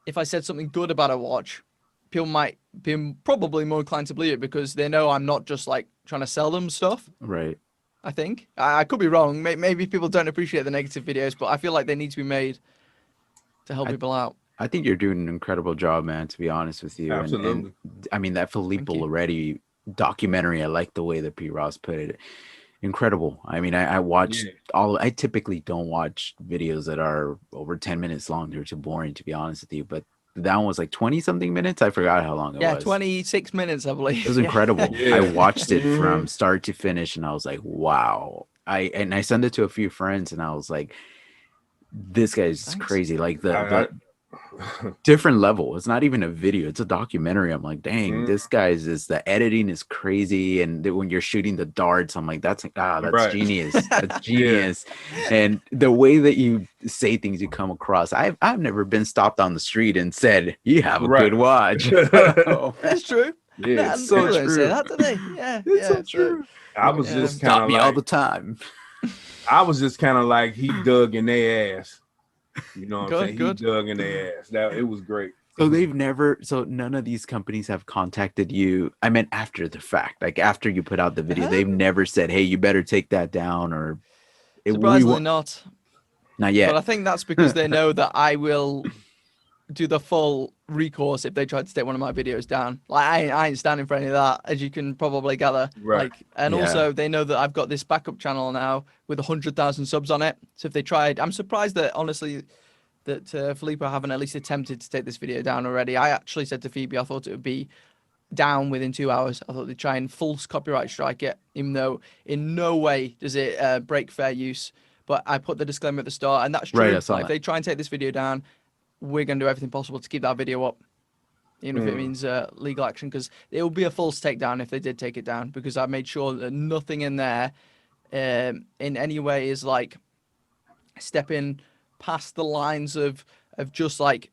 if I said something good about a watch, people might be probably more inclined to believe it because they know I'm not just like trying to sell them stuff. Right. I think I could be wrong. Maybe people don't appreciate the negative videos, but I feel like they need to be made to help I, people out. I think you're doing an incredible job, man, to be honest with you. And Absolutely. I mean, that Filippo you. Loretti documentary, I like the way that P. Ross put it. Incredible. I mean, I watched Yeah. I typically don't watch videos that are over 10 minutes long. They're too boring, to be honest with you. But that one was like 20 something minutes. I forgot how long it Yeah, was. 26 minutes, I believe. It was Yeah. incredible. Yeah. I watched it Mhm. from start to finish and I was like, wow. I sent it to a few friends and I was like, this guy's Thanks. crazy. Like I- the different level. It's not even a video, it's a documentary. I'm like, dang, Mhm. this guy's is the editing is crazy. And when you're shooting the darts, I'm like, that's Right. genius. That's Yeah. genius. And the way that you say things, you come across. I've never been stopped on the street and said, you have a Right. good watch. Oh, It's true. Yeah. No, so people don't say true. that, do they? Yeah, It's yeah. so true. I was Yeah. just Stop kind of me all like, the time. I was just kind of like, he dug in their ass. You know what I'm saying? Good. He dug in their ass. That it was great. So none of these companies have contacted you. I meant after the fact, like after you put out the video, they've never said, "Hey, you better take that down," or Surprisingly not. not yet. But I think that's because they know that I will do the full recourse if they try to take one of my videos down. Like, I ain't standing for any of that, as you can probably gather. Right. Like, and Yeah. also they know that I've got this backup channel now with 100,000 subs on it. So if they tried, I'm surprised that honestly that Filippo haven't at least attempted to take this video down already. I actually said to Phoebe, I thought it would be down within 2 hours. I thought they'd try and full copyright strike it, even though in no way does it break fair use. But I put the disclaimer at the start, and that's true. Right, I saw Like, if that. they try and take this video down, we're going to do everything possible to keep that video up, even if it means legal action, because it will be a false takedown if they did take it down, because I made sure that nothing in there in any way is like stepping past the lines of just like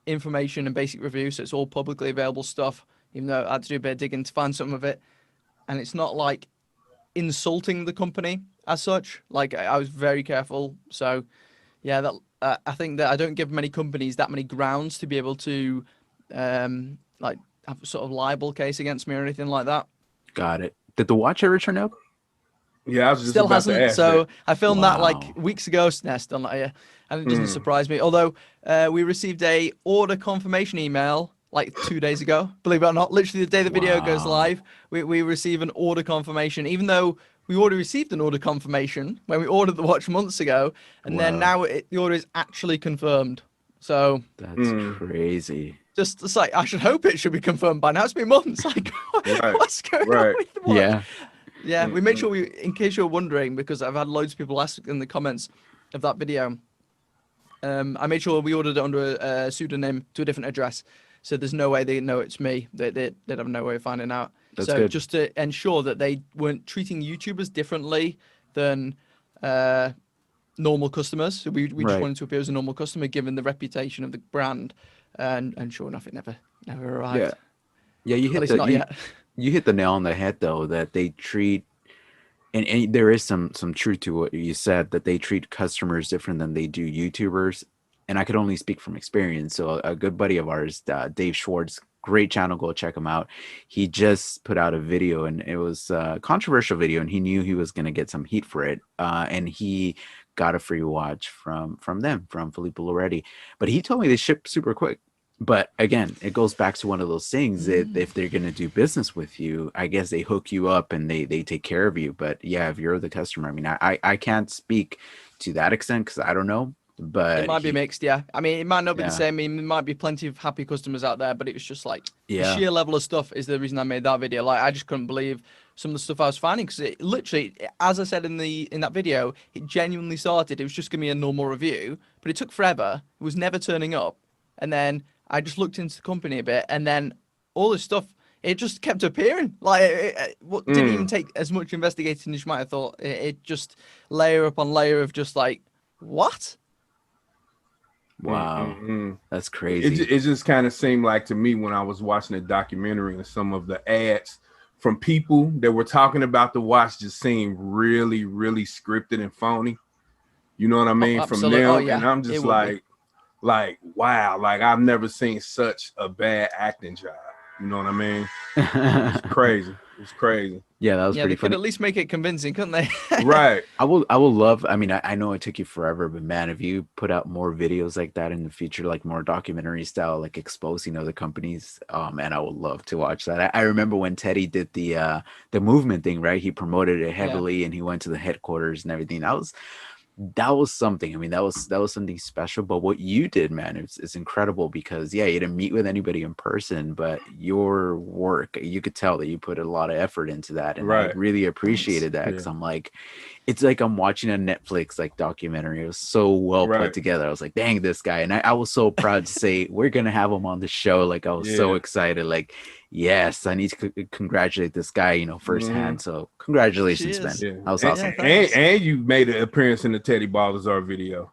information and basic reviews, so it's all publicly available stuff. Even though I had to do a bit of digging to find some of it, and it's not like insulting the company as such. Like I was very careful. So yeah, that I think that I don't give many companies that many grounds to be able to like have a sort of libel case against me or anything like that. Got it. Did the watch ever turn up? Yeah, I was just Still about to hasn't. ask So that. I filmed that like Wow. weeks ago. Nah, still not here, and it doesn't surprise me. Although we received a order confirmation email like 2 days ago. Believe it or not, literally the day the video goes Wow. live, we receive an order confirmation, even though we already received an order confirmation when we ordered the watch months ago, and then Wow. now the order is actually confirmed. So That's crazy. just it's like I should hope it should be confirmed by now. It's been months. Like Right. what's going on Right. with the watch? Yeah. Yeah, we made sure in case you're wondering, because I've had loads of people ask in the comments of that video, I made sure we ordered it under a pseudonym to a different address. So there's no way they know it's me. They'd have no way of finding out. That's so good. just to ensure that they weren't treating YouTubers differently than normal customers. So we just Right. wanted to appear as a normal customer, given the reputation of the brand. And sure enough, it never arrived. Yeah. Yeah, you At hit least the not you, yet. you hit the nail on the head though, that they treat and there is some truth to what you said, that they treat customers different than they do YouTubers. And I could only speak from experience. So a good buddy of ours, Dave Schwartz, great channel, go check him out. He just put out a video, and it was a controversial video, and he knew he was going to get some heat for it. And he got a free watch from Filippo Loretti. But he told me they ship super quick. But again, it goes back to one of those things that if they're going to do business with you, I guess they hook you up and they take care of you. But yeah, if you're the customer, I mean, I can't speak to that extent because I don't know. But It might be mixed, yeah. I mean, it might not be Yeah. the same. I mean, there might be plenty of happy customers out there, but it was just like the Yeah. sheer level of stuff is the reason I made that video. Like, I just couldn't believe some of the stuff I was finding because it literally, as I said in that video, it genuinely started. It was just gonna be a normal review, but it took forever. It was never turning up, and then I just looked into the company a bit, and then all this stuff. It just kept appearing. Like, it didn't even take as much investigating as you might have thought. It just layer upon layer of just like, what? Wow, that's It, crazy. it just kind of seemed like to me when I was watching the documentary and some of the ads from people that were talking about the watch just seemed really, really scripted and phony. You know what I mean? From absolutely. them, Oh, yeah. and I'm It just would be. like, wow, like I've never seen such a bad acting job. You know what I mean? It's crazy. It's crazy. Yeah, that was Yeah, pretty they could funny. at least make it convincing, couldn't they? Right. I will love. I mean, I know it took you forever, but man, if you put out more videos like that in the future, like more documentary style, like exposing other companies, oh man, I would love to watch that. I remember when Teddy did the movement thing, right? He promoted it heavily, and he went to the headquarters and everything. That was something. I mean, that was something special. But what you did, man, it's incredible because yeah, you didn't meet with anybody in person, but your work, you could tell that you put a lot of effort into that, and I Right. really appreciated that because I'm like, it's like I'm watching a Netflix like documentary. It was so well put Right. together. I was like, dang, this guy, and I was so proud to say we're gonna have him on the show. Like I was so Yeah. excited. Like, yes, I need to congratulate this guy, firsthand. So congratulations, man. Cheers. Yeah. That was And, awesome. thanks. and you made an appearance in the Teddy Balazar video.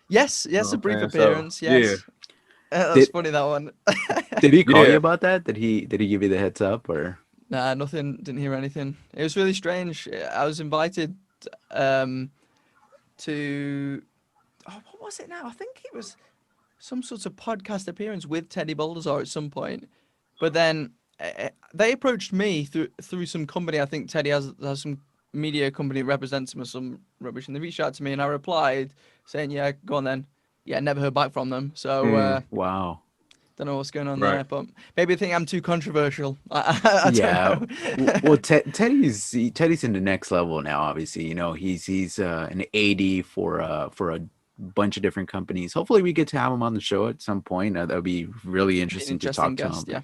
Yes, You know a what brief I'm saying? So, appearance. Yes. That's Did- funny, that one. Did he call you Yeah. about that? Did he give you the heads up or? Nah, nothing. Didn't hear anything. It was really strange. I was invited to. Oh, what was it now? I think it was some sort of podcast appearance with Teddy Baldassar at some point. But then they approached me through some company. I think Teddy has some media company that represents him or some rubbish, and they reached out to me, and I replied saying, "Yeah, go on then." Yeah, never heard back from them. So Wow. don't know what's going on Right. there, but maybe they think I'm too controversial. I Yeah. don't know. Well, Teddy's in the next level now. Obviously, he's an AD for a bunch of different companies. Hopefully, we get to have him on the show at some point. That'll be really interesting to talk to him. guest, yeah.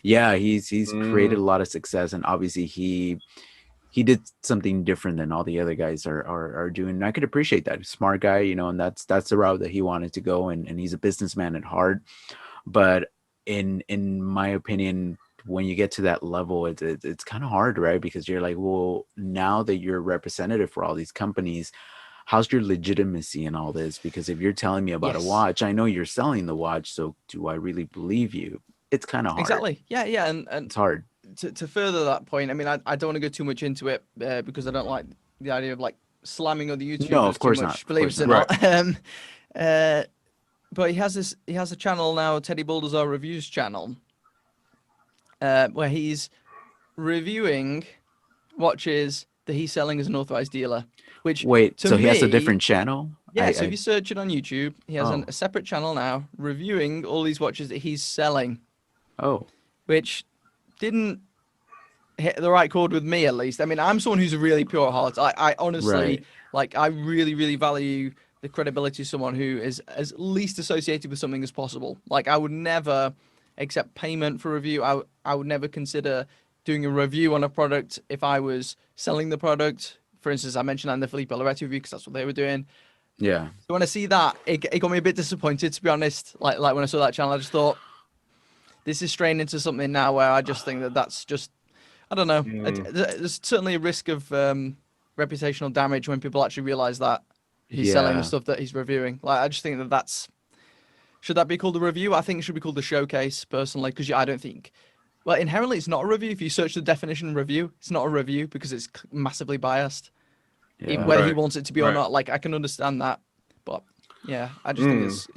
Yeah, he's created a lot of success, and obviously he did something different than all the other guys are doing. And I could appreciate that. Smart guy, and that's the route that he wanted to go, and he's a businessman at heart. But in my opinion, when you get to that level, it's kind of hard, right? Because you're like, well, now that you're a representative for all these companies, how's your legitimacy in all this? Because if you're telling me about a Yes. watch, I know you're selling the watch, so do I really believe you? It's kind of hard. Exactly. Yeah, yeah. And It's hard. to further that point, I mean, I don't want to go too much into it because I don't like the idea of like slamming other No, of YouTubers too course much. not. Of Believe course it or not. not. But he has a channel now, Teddy Baldassar Reviews channel, where he's reviewing watches that he's selling as an authorized dealer. Which Wait, to so he has a me, different channel? yeah. So if you search it on YouTube, he has Oh. a separate channel now reviewing all these watches that he's selling, Oh, which didn't hit the right chord with me, at least. I mean, I'm someone who's a really pure heart. I honestly, Right. like, I really, really value the credibility of someone who is as least associated with something as possible. Like, I would never accept payment for review. I would never consider doing a review on a product if I was selling the product. For instance, I mentioned that in the Felipe Loretti review because that's what they were doing. yeah. So when I see that, it got me a bit disappointed, to be honest. Like when I saw that channel, I just thought, this is straying into something now where I just think that that's just, I don't know. There's certainly a risk of reputational damage when people actually realize that he's selling the Yeah. stuff that he's reviewing. Like, I just think that that's, should that be called a review? I think it should be called a showcase, personally, because I don't think, well, inherently it's not a review. If you search the definition review, it's not a review because it's massively biased. Yeah. Whether he Right. wants it to be or Right. not, like, I can understand that. But yeah, I just think it's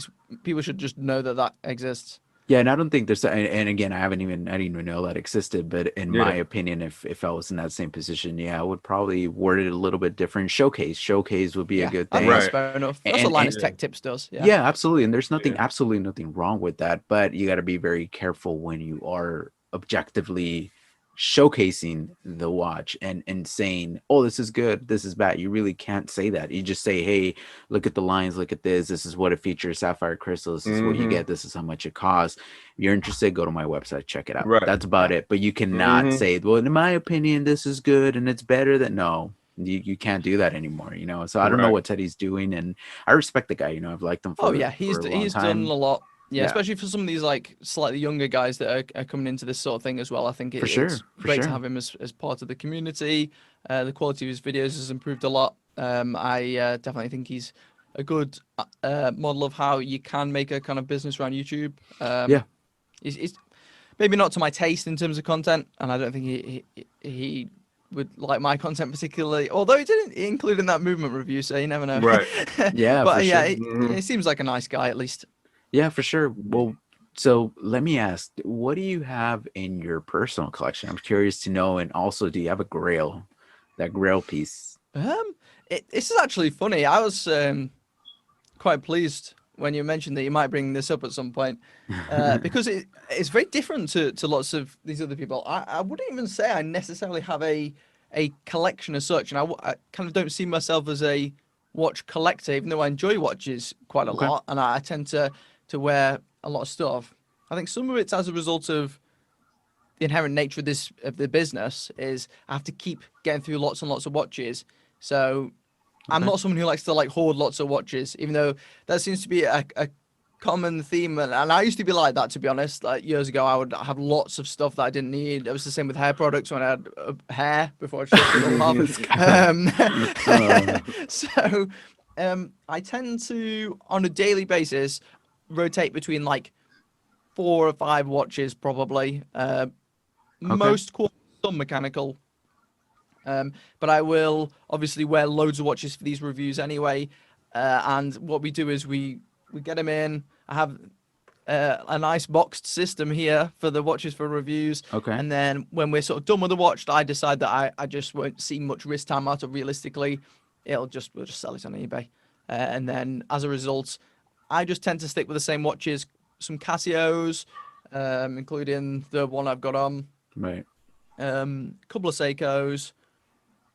people should just know that exists. Yeah, and I don't think there's, and again, I didn't even know that existed. But in my Yeah. opinion, if I was in that same position, yeah, I would probably word it a little bit different. Showcase would be a good I think thing. that's Right. fair enough. That's what And Linus Tech Tips does. Yeah. yeah, absolutely. And there's Yeah. absolutely nothing wrong with that. But you got to be very careful when you are objectively showcasing the watch and saying, oh, this is good, this is bad. You really can't say that. You just say, hey, look at the lines, look at this is what it features, sapphire crystal, this is what you get, this is how much it costs. If you're interested, go to my website, check it out. Right. That's about it. But you cannot say, well, in my opinion, this is good and it's better than, no, you can't do that anymore, you know. So I don't know Right. what Teddy's doing, and I respect the guy, you know. I've liked him for Oh yeah, for a long he's time. done a lot. Yeah, Yeah. especially for some of these like slightly younger guys that are coming into this sort of thing as well. I think For sure, it's for great to sure. have him as part of the community. The quality of his videos has improved a lot. I definitely think he's a good model of how you can make a kind of business around YouTube. Yeah. He's maybe not to my taste in terms of content, and I don't think he would like my content particularly. Although he didn't include in that movement review, so you never know. Right. Yeah, but for yeah, sure. he seems like a nice guy at least. Yeah, for sure. Well, so let me ask, what do you have in your personal collection? I'm curious to know. And also, do you have a grail, that grail piece? This is actually funny. I was quite pleased when you mentioned that you might bring this up at some point, because it's very different to lots of these other people. I wouldn't even say I necessarily have a collection as such, and I kind of don't see myself as a watch collector, even though I enjoy watches quite a Okay. lot, and I tend to wear a lot of stuff. I think some of it's as a result of the inherent nature of the business is I have to keep getting through lots and lots of watches. So I'm not someone who likes to like hoard lots of watches, even though that seems to be a common theme. And I used to be like that, to be honest. Like years ago, I would have lots of stuff that I didn't need. It was the same with hair products when I had hair before I shaved it all off. So I tend to, on a daily basis, rotate between like 4 or 5 watches probably. Most core, some mechanical. But I will obviously wear loads of watches for these reviews anyway. And what we do is we get them in. I have a nice boxed system here for the watches for reviews. Okay. And then when we're sort of done with the watch, I decide that I just won't see much risk time out of realistically. We'll just sell it on eBay. And then as a result, I just tend to stick with the same watches, some Casios, including the one I've got on. Right. Couple of Seikos.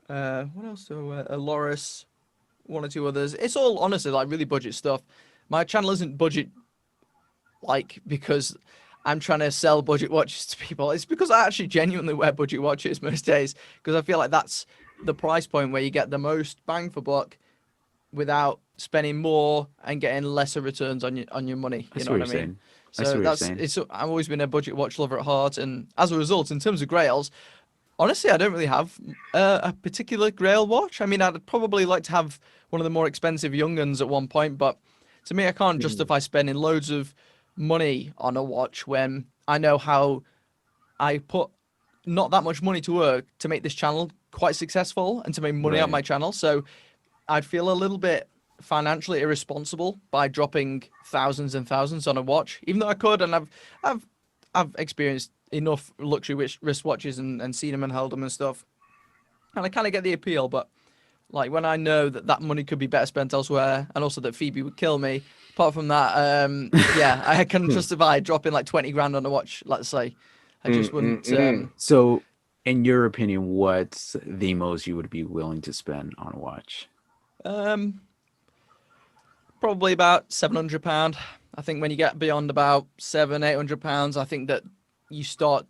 What else? A Loris, 1 or 2 others. It's all honestly like really budget stuff. My channel isn't budget like because I'm trying to sell budget watches to people. It's because I actually genuinely wear budget watches most days because I feel like that's the price point where you get the most bang for buck without spending more and getting lesser returns on your money. I You see know what what I you're mean? saying. I see So what you're saying. I've always been a budget watch lover at heart, and as a result, in terms of grails, Honestly, I don't really have a particular Grail watch. I mean, I'd probably like to have one of the more expensive young guns at one point, but to me, I can't Mm. justify spending loads of money on a watch when I know how I put not that much money to work to make this channel quite successful and to make money on Right. my channel. So I'd feel a little bit financially irresponsible by dropping thousands and thousands on a watch, even though I could, and I've I've experienced enough luxury wristwatches and seen them and held them and stuff, and I kind of get the appeal. But like when I know that that money could be better spent elsewhere, and also that Phoebe would kill me. Apart from that, yeah, I can justify dropping like 20 grand on a watch. Let's say, I just wouldn't. So, in your opinion, what's the most you would be willing to spend on a watch? Um, Probably about £700. I think when you get beyond about £800, I think that you start.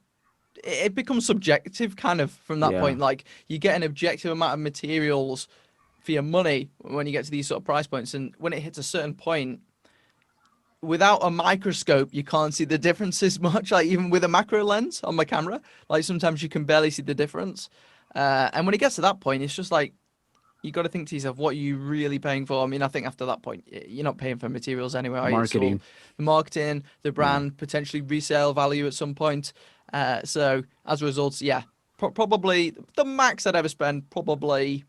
It becomes subjective, kind of from that Yeah. point. Like you get an objective amount of materials for your money when you get to these sort of price points, and when it hits a certain point, without a microscope, you can't see the differences much. Like even with a macro lens on my camera, like sometimes you can barely see the difference. And when it gets to that point, it's just like you got to think to yourself, what are you really paying for? I mean, I think after that point, you're not paying for materials anyway. Are you? It's all Marketing. the marketing, the Yeah. brand, potentially resale value at some point. So as a result, yeah, probably the max I'd ever spend, probably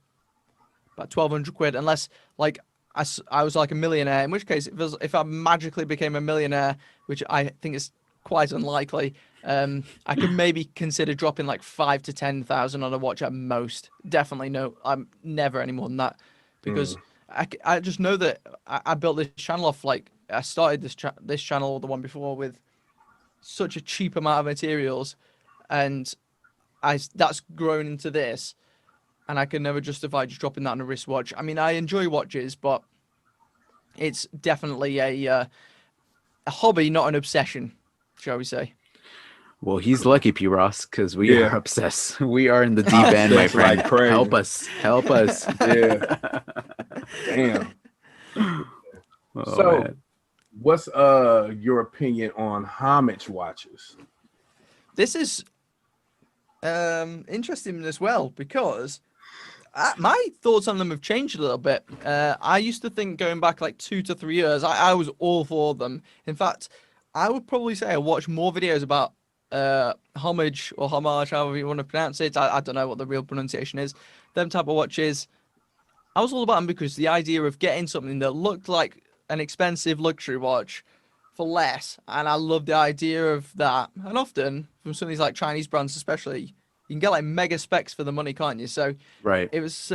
about 1,200 quid, unless like I was like a millionaire, in which case if I magically became a millionaire, which I think is quite unlikely, I could maybe consider dropping like 5 to 10 thousand on a watch at most. Definitely no, I'm never any more than that, because Mm. I just know that I built this channel off like I started this channel, the one before, with such a cheap amount of materials, and that's grown into this, and I can never justify just dropping that on a wristwatch. I mean, I enjoy watches, but it's definitely a hobby, not an obsession, shall we say? Well, he's lucky, P. Ross, because we are Yeah, obsessed. We are in the deep end, my obsessed like friend. Help crazy. us. Help us. Yeah, damn. Oh So, man. what's your opinion on homage watches? This is interesting as well, because my thoughts on them have changed a little bit. I used to think, going back like 2 to 3 years, I was all for them. In fact, I would probably say I watch more videos about Homage or Homage, however you want to pronounce it. I don't know what the real pronunciation is. Them type of watches. I was all about them because the idea of getting something that looked like an expensive luxury watch for less, and I love the idea of that. And often from some of these like Chinese brands, especially, you can get like mega specs for the money, can't you? So Right. it was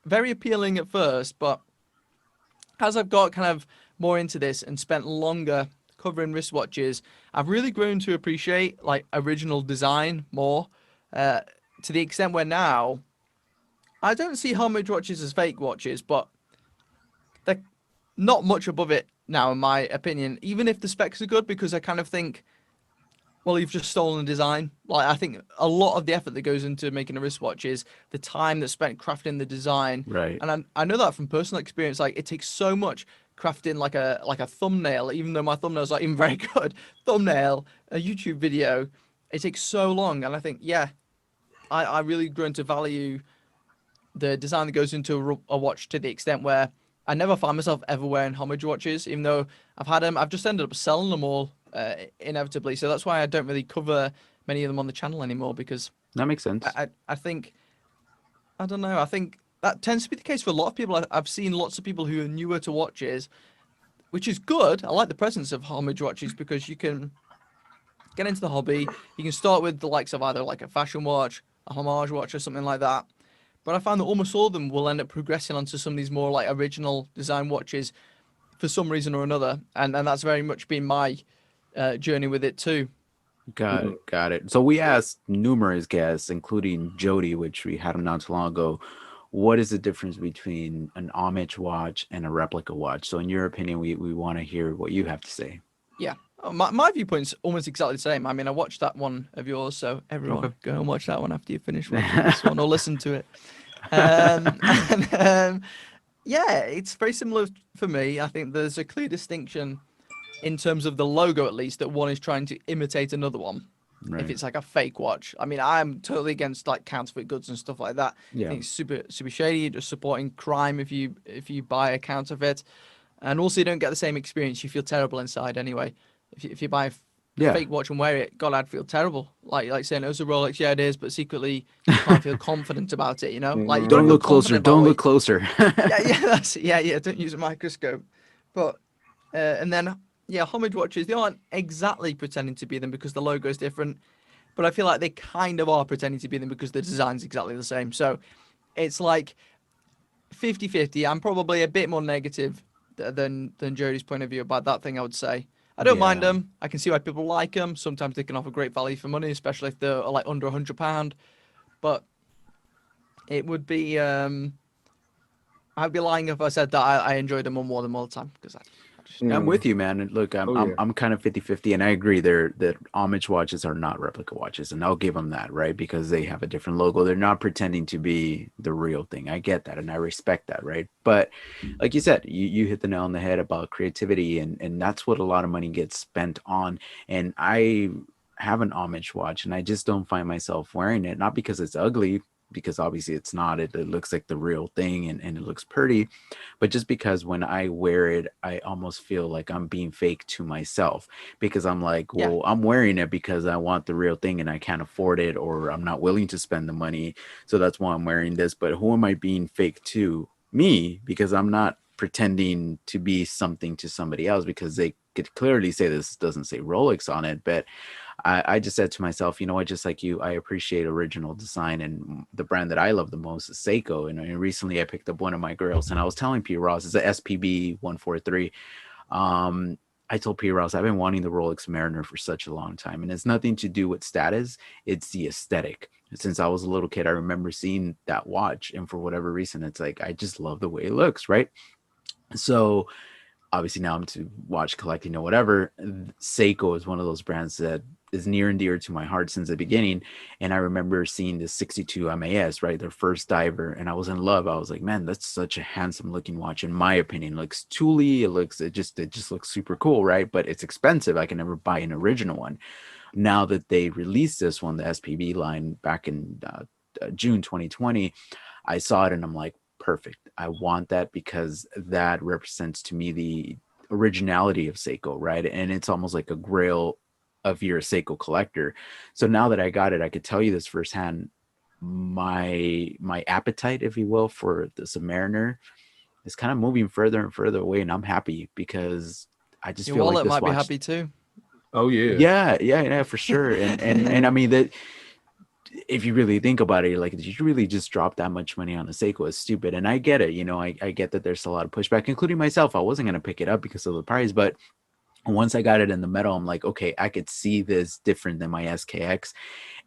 very appealing at first, but as I've got kind of more into this and spent longer covering wristwatches, I've really grown to appreciate like original design more, uh, to the extent where now I don't see homage watches as fake watches, but they're not much above it now, in my opinion. Even if the specs are good, because I kind of think, well, you've just stolen the design. Like I think a lot of the effort that goes into making a wristwatch is the time that's spent crafting the design, Right. and I know that from personal experience. Like it takes so much crafting like a thumbnail, even though my thumbnail's not even very good. Thumbnail, a YouTube video, it takes so long, and I think yeah, I really grown to value the design that goes into a watch to the extent where I never find myself ever wearing homage watches, even though I've had them. I've just ended up selling them all inevitably. So that's why I don't really cover many of them on the channel anymore, because That makes sense. I think, I don't know, I think that tends to be the case for a lot of people. I've seen lots of people who are newer to watches, which is good. I like the presence of homage watches because you can get into the hobby. You can start with the likes of either like a fashion watch, a homage watch, or something like that. But I find that almost all of them will end up progressing onto some of these more like original design watches for some reason or another, and that's very much been my journey with it too. Got Mm. it. Got it. So we asked numerous guests, including Jody, which we had him not too long ago. What is the difference between an homage watch and a replica watch? So in your opinion, we want to hear what you have to say. Yeah. My viewpoint's almost exactly the same. I mean, I watched that one of yours, so everyone Okay. go and watch that one after you finish watching this one or listen to it. And yeah, it's very similar for me. I think there's a clear distinction in terms of the logo, at least, that one is trying to imitate another one. if it's like a fake watch. I mean, I'm totally against like counterfeit goods and stuff like that. I Yeah. think it's super shady. You're just supporting crime if you buy a counterfeit, and also you don't get the same experience. You feel terrible inside anyway. If you buy a Yeah. fake watch and wear it, God, I'd feel terrible. Like saying it was a Rolex. Yeah, it is, but secretly you can't feel confident about it. You know, like you Don't feel look closer. confident about Don't what look closer. yeah. Don't use a microscope. But and then yeah, Homage watches, they aren't exactly pretending to be them because the logo is different, but I feel like they kind of are pretending to be them because the design's exactly the same. So it's like 50-50. I'm probably a bit more negative than Jody's point of view about that thing, I would say. I don't mind Yeah. them. I can see why people like them. Sometimes they can offer great value for money, especially if they're like under £100. But it would be I'd be lying if I said that I enjoy them more than all the time because I just I'm with you, man. And look, Oh, yeah. I'm kind of 50-50, and I agree that Homage watches are not replica watches, and I'll give them that, right? Because they have a different logo. They're not pretending to be the real thing. I get that, and I respect that, right? But like you said, you hit the nail on the head about creativity, and that's what a lot of money gets spent on. And I have an Homage watch, and I just don't find myself wearing it, not because it's ugly, because obviously it's not. It looks like the real thing, and it looks pretty, but just because when I wear it, I almost feel like I'm being fake to myself, because I'm like, Yeah. well, I'm wearing it because I want the real thing and I can't afford it, or I'm not willing to spend the money. So that's why I'm wearing this. But who am I being fake to? Me, because I'm not pretending to be something to somebody else, because they could clearly say this doesn't say Rolex on it. But I just said to myself, you know what, just like you, I appreciate original design, and the brand that I love the most is Seiko. And recently I picked up one of my girls, and I was telling P. Ross, it's a SPB 143. I told P. Ross, I've been wanting the Rolex Mariner for such a long time, and it's nothing to do with status, it's the aesthetic. Since I was a little kid, I remember seeing that watch, and for whatever reason, it's like I just love the way it looks, right? So obviously now I'm to watch collecting or whatever. Seiko is one of those brands that is near and dear to my heart since the beginning. And I remember seeing the 62 MAS, right? Their first diver. And I was in love. I was like, man, that's such a handsome looking watch. In my opinion, it looks tooly. It just looks super cool. Right. But it's expensive. I can never buy an original one. Now that they released this one, the SPB line back in June 2020, I saw it and I'm like, perfect. I want that, because that represents to me the originality of Seiko, right? And it's almost like a grail of your Seiko collector. So now that I got it, I could tell you this firsthand. My appetite, if you will, for the Submariner is kind of moving further and further away, and I'm happy because I just your feel like wallet this might be watch. happy too. Oh yeah. Yeah, for sure. And I mean that if you really think about it, like, did you really just drop that much money on a Seiko? It's stupid. And I get it. I get that there's a lot of pushback, including myself. I wasn't going to pick it up because of the price, but once I got it in the metal, I'm like, okay, I could see this different than my SKX,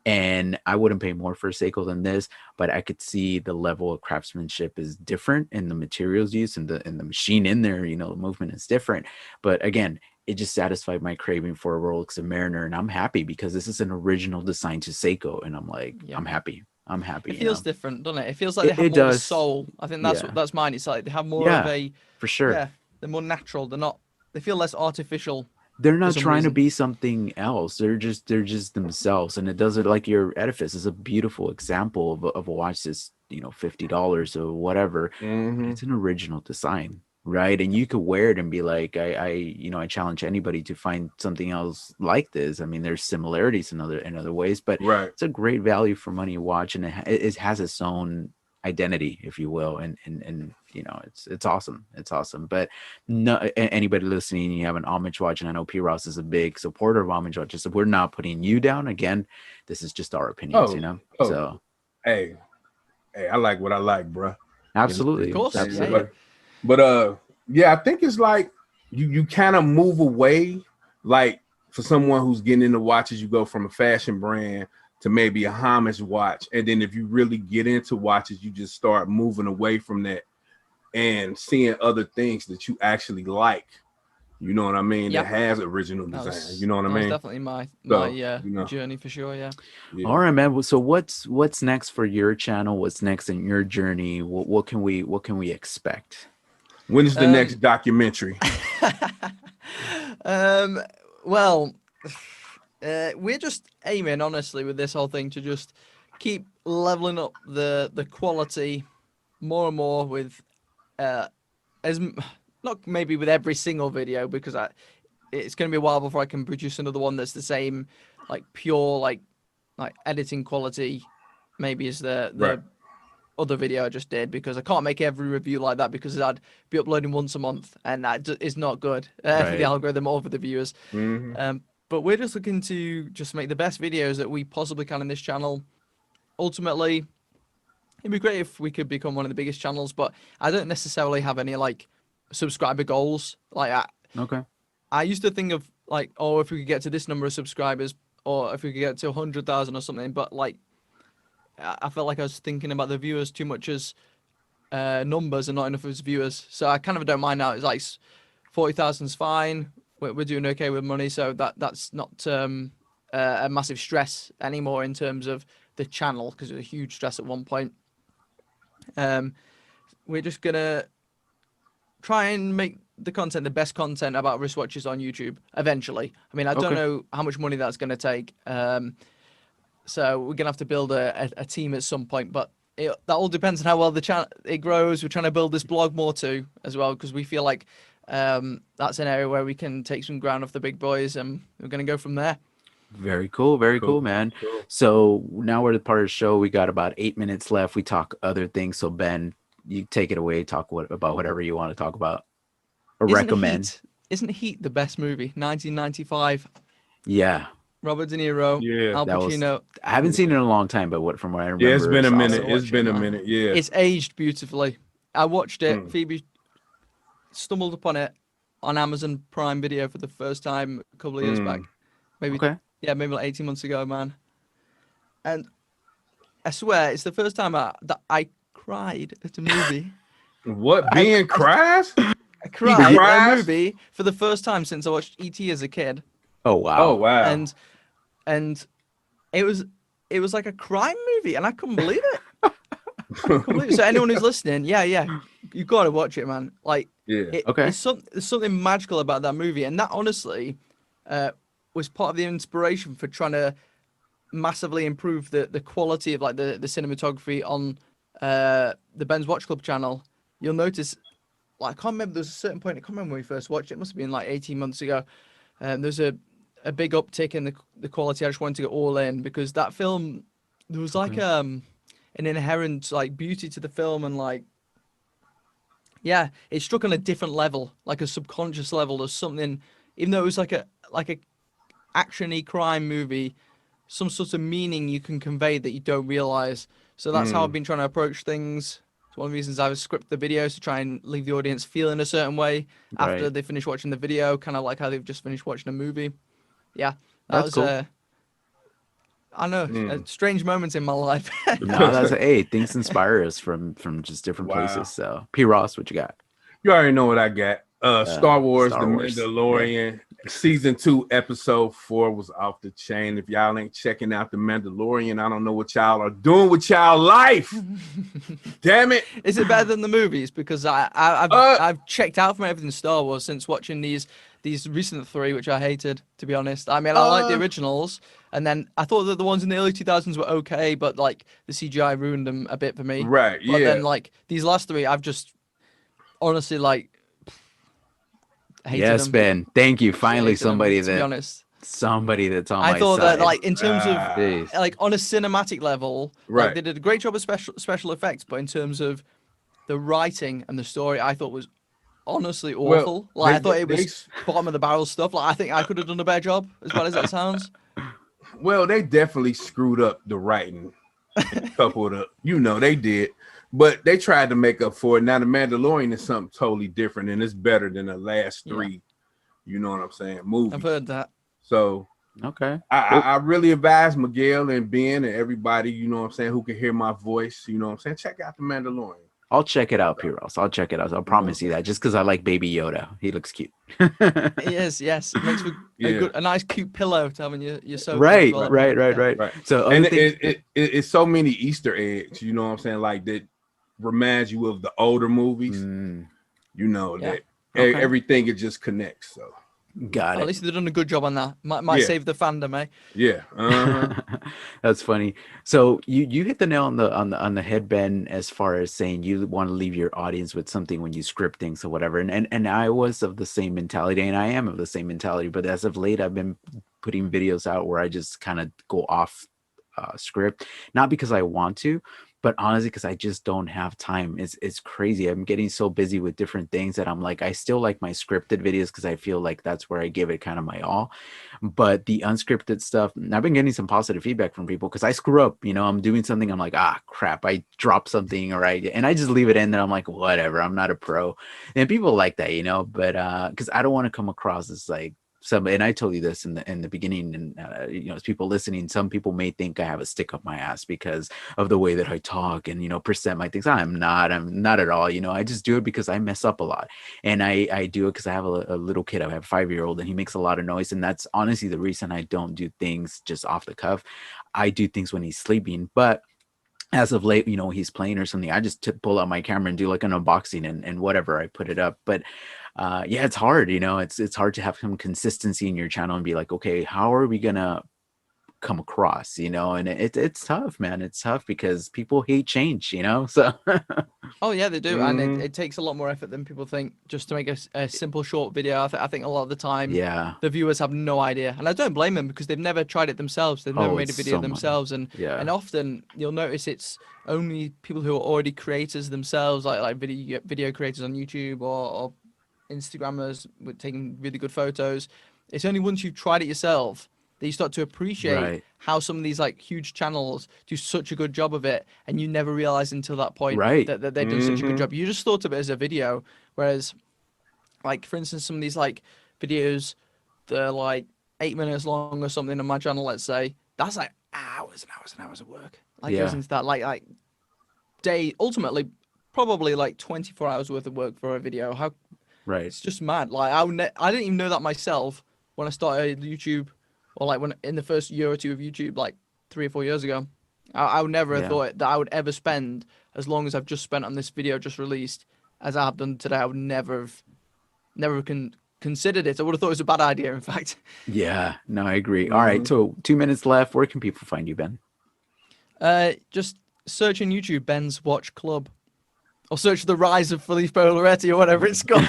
and I wouldn't pay more for a Seiko than this, but I could see the level of craftsmanship is different in the materials used and the machine in there, the movement is different. But again, it just satisfied my craving for a Rolex Mariner, and I'm happy because this is an original design to Seiko, and I'm like, Yeah. I'm happy. It feels different, doesn't it? It feels like It- they have it more of a does. soul. I think Yeah. that's mine. It's like they have more of Yeah, a for sure. yeah. They're more natural. They feel less artificial. They're not some trying to reason. be something else. They're just themselves, and it does it. Like your Edifice is a beautiful example of a watch that's $50 or whatever. Mhm. It's an original design, right? And you could wear it and be like, I challenge anybody to find something else like this. I mean, there's similarities in other ways, but Right. it's a great value for money watch, and it has its own identity, if you will, and it's awesome. It's awesome. But no, anybody listening, you have an Homage watch, and I know P. Ross is a big supporter of Homage watches, so we're not putting you down. Again, this is just our opinions, Oh. So Hey, I like what I like, bro. absolutely, Of course, yeah, absolutely. But yeah, I think it's like you kind of move away. Like for someone who's getting into watches, you go from a fashion brand to maybe a Homage watch, and then if you really get into watches, you just start moving away from that and seeing other things that you actually like. You know what I mean? Yep. That has original That design. was, You know what I that was mean? definitely my So, journey for sure. Yeah. Yeah. All right, man. Well, so what's next for your channel? What's next in your journey? What can we expect? When is the next documentary? Well, we're just aiming, honestly, with this whole thing to just keep leveling up the quality more and more with not maybe with every single video, because it's going to be a while before I can produce another one that's the same, like pure like editing quality, maybe as the Right. other video I just did, because I can't make every review like that because I'd be uploading once a month, and that is not good for the Right. algorithm or for the viewers. Hmm. But we're just looking to just make the best videos that we possibly can in this channel. Ultimately, it'd be great if we could become one of the biggest channels, but I don't necessarily have any like subscriber goals. Like Okay. I used to think of like, oh, if we could get to this number of subscribers, or if we could get to 100,000 or something, but like I felt like I was thinking about the viewers too much as numbers and not enough as viewers. So I kind of don't mind now. It's like 40,000 is fine. We're doing okay with money, so that's not a massive stress anymore in terms of the channel, because it was a huge stress at one point. We're just gonna try and make the content the best content about wristwatches on YouTube eventually. I mean, I don't Okay. know how much money that's gonna take. So we're gonna have to build a team at some point, but that all depends on how well the channel it grows. We're trying to build this blog more too as well, because we feel like that's an area where we can take some ground off the big boys, and we're gonna go from there. Very cool. Very cool, man. Cool. So now we're the part of the show. We got about 8 minutes left. We talk other things. So Ben, you take it away. Talk about whatever you want to talk about or recommend. Isn't Heat the best movie? 1995. Yeah, Robert De Niro, Yeah. Al that was. Pacino. I haven't seen it in a long time, but from what I remember, Yeah, it's been a it's minute. awesome. It's been a man. minute. Yeah. It's aged beautifully. I watched it. Mm. Phoebe stumbled upon it on Amazon Prime Video for the first time a couple of years back. Maybe Okay. maybe like 18 months ago, man. And I swear, it's the first time that I cried at a movie. What? Ben cries? I cried at a cries? movie for the first time since I watched E.T. as a kid. Oh wow. Oh wow. And it was like a crime movie, and I couldn't believe it. Couldn't believe it. So anyone who's listening, yeah, you gotta watch it, man. Like, Yeah. Okay. there's something magical about that movie, and that honestly was part of the inspiration for trying to massively improve the quality of like the cinematography on the Ben's Watch Club channel. You'll notice, like, I can't remember. There's a certain point. I can't remember when we first watched it. It must have been like 18 months ago. There's a big uptick in the quality. I just wanted to go all in, because that film, there was like an inherent like beauty to the film, and like, yeah, it struck on a different level, like a subconscious level. There's something, even though it was like a action-y crime movie, some sort of meaning you can convey that you don't realize. So that's how I've been trying to approach things. It's one of the reasons I would script the videos to try and leave the audience feeling a certain way after Right. they finish watching the video, kind of like how they've just finished watching a movie. Yeah, That's cool. I know, strange moments in my life. No, that's hey, things inspire us from just different Wow. places. So P. Ross, what you got? You already know what I got. Star Wars, Star The Wars. Mandalorian, season 2, episode 4 was off the chain. If y'all ain't checking out The Mandalorian, I don't know what y'all are doing with y'all life. Damn it. Is it better than the movies? Because I've checked out from everything Star Wars since watching these recent 3, which I hated, to be honest. I mean, I like the originals, and then I thought that the ones in the early 2000s were okay, but like the CGI ruined them a bit for me. Right, But yeah. then like these last 3, I've just honestly like hated Yes, them. Ben. Thank you. Finally, Hated them, somebody to be honest. that's on my I thought side. that like in terms of Jeez. like on a cinematic level, Right. like they did a great job of special effects, but in terms of the writing and the story, I thought was honestly awful. Well, Like I thought it was bottom of the barrel stuff. Like I think I could have done a better job, as bad as that sounds. Well, they definitely screwed up the writing. A couple of they did. But they tried to make up for it. Now, The Mandalorian is something totally different, and it's better than the last 3, you know what I'm saying, movies. I've heard that. So Okay. I really advise Miguel and Ben and everybody, you know what I'm saying, who can hear my voice, you know what I'm saying, check out The Mandalorian. I'll check it out, P. Ross. I'll check it out. I'll promise you that. Just because I like Baby Yoda, he looks cute. Yes, it makes for a nice, cute pillow to have in your sofa. Right. as well. Right. So And other things- it's so many Easter eggs, you know what I'm saying, like that reminds you of the older movies, you know, that Okay. everything it just connects. So Got At it. least they've done a good job on that. Might Yeah. save the fandom, eh? Yeah. That's funny. So you hit the nail on the head, Ben, as far as saying you want to leave your audience with something when you script things or whatever. And I was of the same mentality, and I am of the same mentality. But as of late, I've been putting videos out where I just kind of go off script, not because I want to, but honestly, because I just don't have time. It's crazy. I'm getting so busy with different things that I'm like, I still like my scripted videos because I feel like that's where I give it kind of my all. But the unscripted stuff, I've been getting some positive feedback from people because I screw up. I'm doing something. I'm like, crap, I dropped something, and I just leave it in there. I'm like, whatever. I'm not a pro, and people like that, but because I don't want to come across as like and I told you this in the beginning, and as people listening, some people may think I have a stick up my ass because of the way that I talk and present my things. I'm not at all. I just do it because I mess up a lot, and I do it because I have a little kid. I have a 5-year-old, and he makes a lot of noise, and that's honestly the reason I don't do things just off the cuff. I do things when he's sleeping, but as of late, he's playing or something, I just pull out my camera and do like an unboxing and whatever, I put it up. But yeah, it's hard, it's hard to have some consistency in your channel and be like, okay, how are we gonna come across, and it's tough, man. It's tough because people hate change, so Oh yeah, they do, and Mhm. it takes a lot more effort than people think just to make a simple short video. I think a lot of the time, yeah. the viewers have no idea, and I don't blame them because they've never tried it themselves. They've never Oh, made a it's video so money. themselves, and Yeah. often you'll notice it's only people who are already creators themselves, like video creators on YouTube or Instagrammers with taking really good photos. It's only once you've tried it yourself that you start to appreciate Right. how some of these like huge channels do such a good job of it, and you never realize until that point Right. that they're doing such a good Mhm. job. You just thought of it as a video, whereas, like for instance, some of these like videos that are like 8 minutes long or something on my channel, let's say, that's like hours and hours and hours of work. Like goes Yeah. into that like day, ultimately probably like 24 hours worth of work for a video. How Right. it's just mad. Like I didn't even know that myself when I started YouTube, or like when in the first year or two of YouTube, like 3 or 4 years ago. I would never have Yeah. thought that I would ever spend as long as I've just spent on this video just released as I have done today. I would never considered it. I would have thought it was a bad idea, in fact. Yeah. No, I agree. All right. Mhm. So 2 minutes left. Where can people find you, Ben? Just search in YouTube Ben's Watch Club. Or search The Rise of Filippo Loretti or whatever it's called.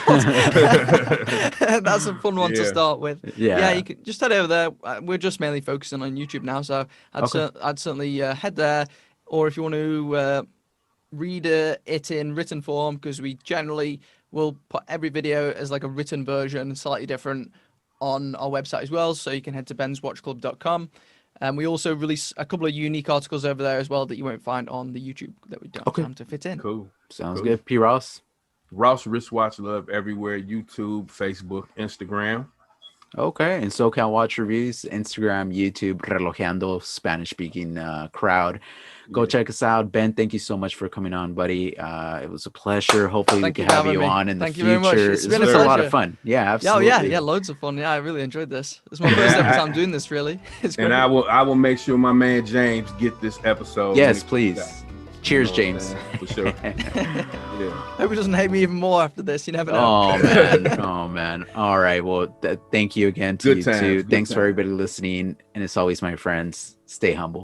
That's a fun one to Yeah. start with. Yeah, Yeah. you can just head over there. We're just mainly focusing on YouTube now, so Okay. I'd certainly head there. Or if you want to read it in written form, because we generally will put every video as like a written version, slightly different, on our website as well. So you can head to benswatchclub.com. And we also release a couple of unique articles over there as well that you won't find on the YouTube that we don't have Okay. time to fit in. Cool. Sounds Cool. good. P. Ross. Ross Wristwatch Love everywhere: YouTube, Facebook, Instagram. Okay, and SoCal Watch Reviews, Instagram, YouTube, Relojeando, Spanish-speaking crowd. Go Yeah. check us out. Ben, thank you so much for coming on, buddy. It was a pleasure. Hopefully we Thank you can for have having you me. on in the Thank you very much. future. It's This been a was a lot of pleasure. fun. Yeah, Oh absolutely. yeah, loads of fun. Yeah, I really enjoyed this. It's my first ever time doing this. Really, it's great. And I will make sure my man James get this episode. when Yes, it comes please. out. Cheers, You know what I'm James. saying? For sure. Yeah. Hope he doesn't hate me even more after this. You never know. Oh man, oh man. All right. Well, thank you again to Good you times, too. good Thanks for times. everybody listening. And as always, my friends, stay humble.